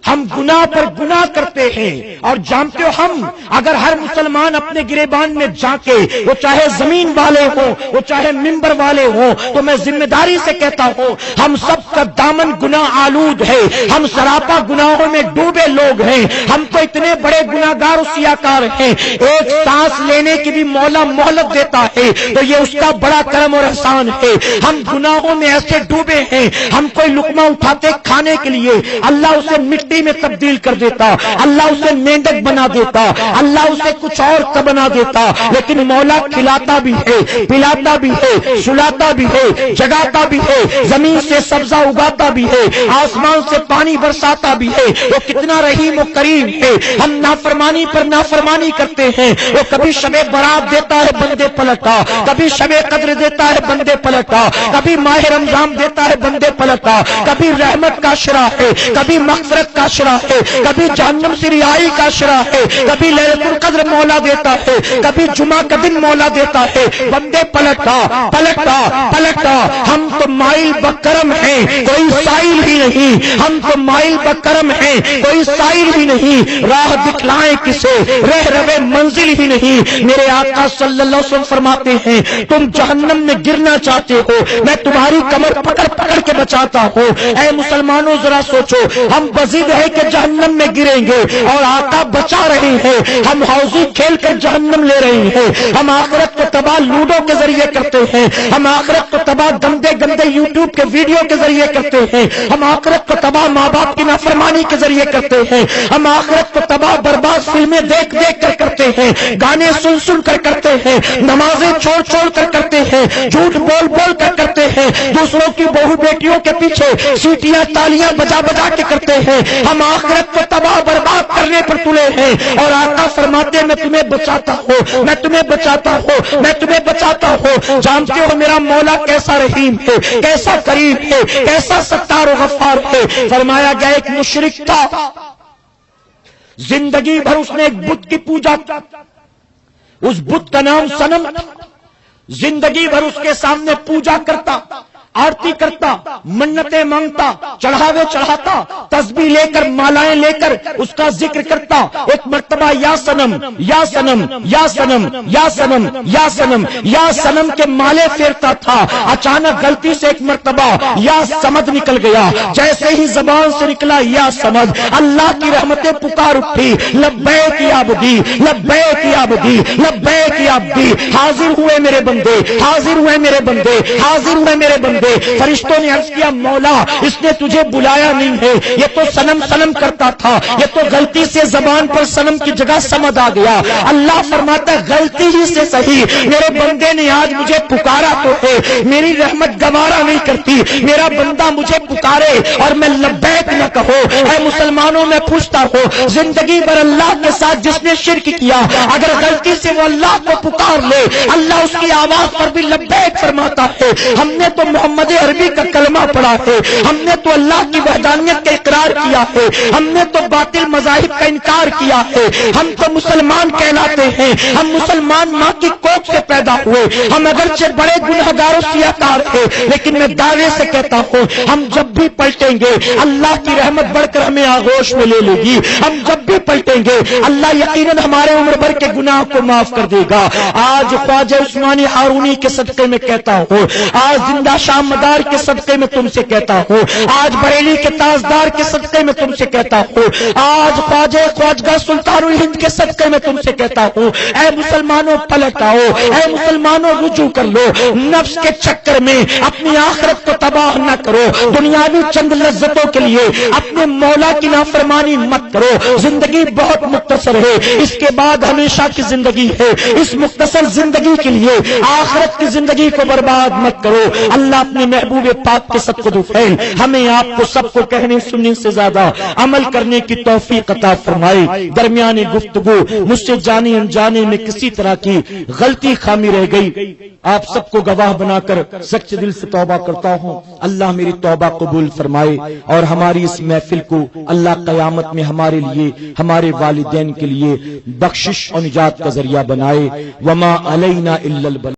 ہم گناہ پر گناہ کرتے ہیں اور جانتے ہو ہم اگر ہر مسلمان اپنے گریبان میں جھانکے، وہ چاہے زمین والے ہوں وہ چاہے منبر والے ہوں، تو میں ذمہ داری سے کہتا ہوں ہم سب کا دامن گناہ آلود ہے، ہم سراپا گناہوں میں ڈوبے لوگ ہیں، ہم تو اتنے بڑے گناہگار و سیاکار ہیں، ایک سانس لینے کی بھی مولا مہلت دیتا ہے تو یہ اس کا بڑا کرم اور احسان ہے۔ ہم گناہوں میں ایسے ڈوبے ہیں، ہم کوئی لقمہ اٹھاتے کھانے کے لیے اللہ اسے مٹی مٹی میں تبدیل کر دیتا، اللہ اسے مینڈک بنا دیتا، اللہ اسے کچھ اور کا بنا دیتا، لیکن مولا کھلاتا بھی ہے، پلاتا بھی ہے، سلاتا بھی ہے، جگاتا بھی ہے، زمین سے سبزہ اگاتا بھی ہے، آسمان سے پانی برساتا بھی ہے۔ وہ کتنا رحیم و کریم ہے۔ ہم نافرمانی پر نافرمانی کرتے ہیں، وہ کبھی شب برات دیتا ہے بندے پلٹا، کبھی شب قدر دیتا ہے بندے پلٹا، کبھی ماہ رمضان دیتا ہے بندے پلٹا، کبھی رحمت کا شرح ہے، کبھی مغفرت کا شرح ہے، کبھی جہنم سے رہائی کا شرح ہے، کبھی لیلۃ القدر مولا دیتا ہے، کبھی جمعہ کا دن مولا دیتا ہے، بندے پلٹا پلٹا پلٹا۔ ہم تو مائل بکرم ہیں، کوئی سائل ہی نہیں، ہم تو مائل بکرم ہیں، کوئی سائل ہی نہیں، راہ دکھلائیں کسے، رہ روے منزل ہی نہیں۔ میرے آقا صلی اللہ علیہ وسلم فرماتے ہیں تم جہنم میں گرنا چاہتے ہو، میں تمہاری کمر پکڑ پکڑ کے بچاتا ہوں۔ اے مسلمانوں ذرا سوچو، ہم بضد ہے کہ جہنم میں گریں گے اور آقا بچا رہے ہیں، ہم حوضی کھیل کر جہنم لے رہے ہیں، ہم آخرت کو تباہ لوڈو کے ذریعے کرتے ہیں، ہم آخرت کو تباہ گندے گندے یوٹیوب کے ویڈیو کے ذریعے کرتے ہیں، ہم آخرت کو تباہ ماں باپ کی نافرمانی کے ذریعے کرتے ہیں، ہم آخرت کو تباہ برباد فلمیں دیکھ دیکھ کر کرتے ہیں، گانے سن سن کر کرتے ہیں، نمازیں چھوڑ چھوڑ کر کرتے ہیں، جھوٹ بول بول کر کرتے ہیں، دوسروں کی بہو بیٹیوں کے پیچھے سیٹیاں تالیاں بجا بجا کے کرتے ہیں، ہم آخرت کو تباہ برباد کرنے پر تلے ہیں۔ اور آقا فرماتے میں تمہیں بچاتا ہوں، میں تمہیں بچاتا ہوں، میں تمہیں بچاتا ہوں۔ جانتے ہو میرا مولا کیسا رحیم ہے، کیسا کریم ہے، کیسا ستار و غفار ہے۔ فرمایا گیا ایک مشرک تھا، زندگی بھر اس نے ایک بت کی پوجا کی، اس بت کا نام صنم تھا، زندگی بھر اس کے سامنے پوجا کرتا، آرتی کرتا، منتیں مانگتا، چڑھاوے چڑھاتا، تسبیح لے کر مالائیں لے کر اس کا ذکر کرتا۔ ایک مرتبہ یا صنم یا صنم یا صنم یا صنم یا صنم یا صنم کے مالے پھیرتا تھا، اچانک غلطی سے ایک مرتبہ یا صمد نکل گیا، جیسے ہی زبان سے نکلا یا صمد، اللہ کی رحمتیں پکار اٹھی، لبیک یا عبدی لبیک یا عبدی لبیک یا عبدی۔ حاضر ہوئے میرے بندے، حاضر ہوئے میرے بندے، حاضر ہوئے میرے بندے۔ فرشتوں نے عرض کیا مولا اس نے تجھے بلایا نہیں ہے، یہ تو صنم صنم کرتا تھا، یہ تو غلطی سے زبان پر صنم کی جگہ صمد آ گیا۔ اللہ فرماتا ہے غلطی ہی سے صحیح، میرے بندے نے آج مجھے پکارا تو ہے، میری رحمت گوارا نہیں کرتی میرا بندہ مجھے پکارے اور میں لبیک نہ کہو۔ اے مسلمانوں میں پوچھتا ہوں، زندگی بھر اللہ کے ساتھ جس نے شرک کیا، اگر غلطی سے وہ اللہ کو پکار لے، اللہ اس کی آواز پر بھی لبیک فرماتا ہے۔ ہم نے تو محمد عربی کا کلمہ پڑھا ہے، ہم نے تو اللہ کی وحدانیت کا اقرار کیا ہے، ہم نے تو باطل مذاہب کا انکار کیا ہے، ہم تو مسلمان کہلاتے ہیں، ہم مسلمان ماں کی کوکھ سے پیدا ہوئے، ہم اگرچہ بڑے گنہگار و سیاکار ہیں، لیکن میں دعوے سے کہتا ہوں ہم جب بھی پلٹیں گے اللہ کی رحمت بڑھ کر ہمیں آغوش میں لے لے گی، ہم جب بھی پلٹیں گے اللہ یقیناً ہمارے عمر بھر کے گناہ کو معاف کر دے گا۔ آج خواجہ عثمانی ہارونی کے صدقے میں کہتا ہوں، آج زندہ شام مدار کے صدقے میں تم سے کہتا ہوں، آج بریلی کے تاجدار کے صدقے میں تم سے کہتا ہوں، آج خواجہ خواجہ سلطان الہند کے صدقے میں تم سے کہتا ہوں، اے مسلمانوں پلٹ آؤ، اے مسلمانوں رجوع کر لو، نفس کے چکر میں اپنی آخرت کو تباہ نہ کرو، دنیاوی چند لذتوں کے لیے اپنے مولا کی نافرمانی مت کرو۔ زندگی بہت مختصر ہے، اس کے بعد ہمیشہ کی زندگی ہے، اس مختصر زندگی کے لیے آخرت کی زندگی کو برباد مت کرو۔ اللہ اپنے محبوب پاک کے صدقہ فعل ہمیں آپ کو سب کو کہنے سننے سے زیادہ عمل کرنے کی توفیق عطا فرمائے۔ درمیان گفتگو مجھ سے جانے انجانے میں کسی طرح کی غلطی خامی رہ گئی، آپ سب کو گواہ بنا کر سچے دل سے توبہ کرتا ہوں، اللہ میری توبہ قبول فرمائے اور ہماری اس محفل کو اللہ قیامت میں ہمارے لیے، ہمارے والدین کے لیے بخشش اور نجات کا ذریعہ بنائے۔ وما علینا الا البلاغ۔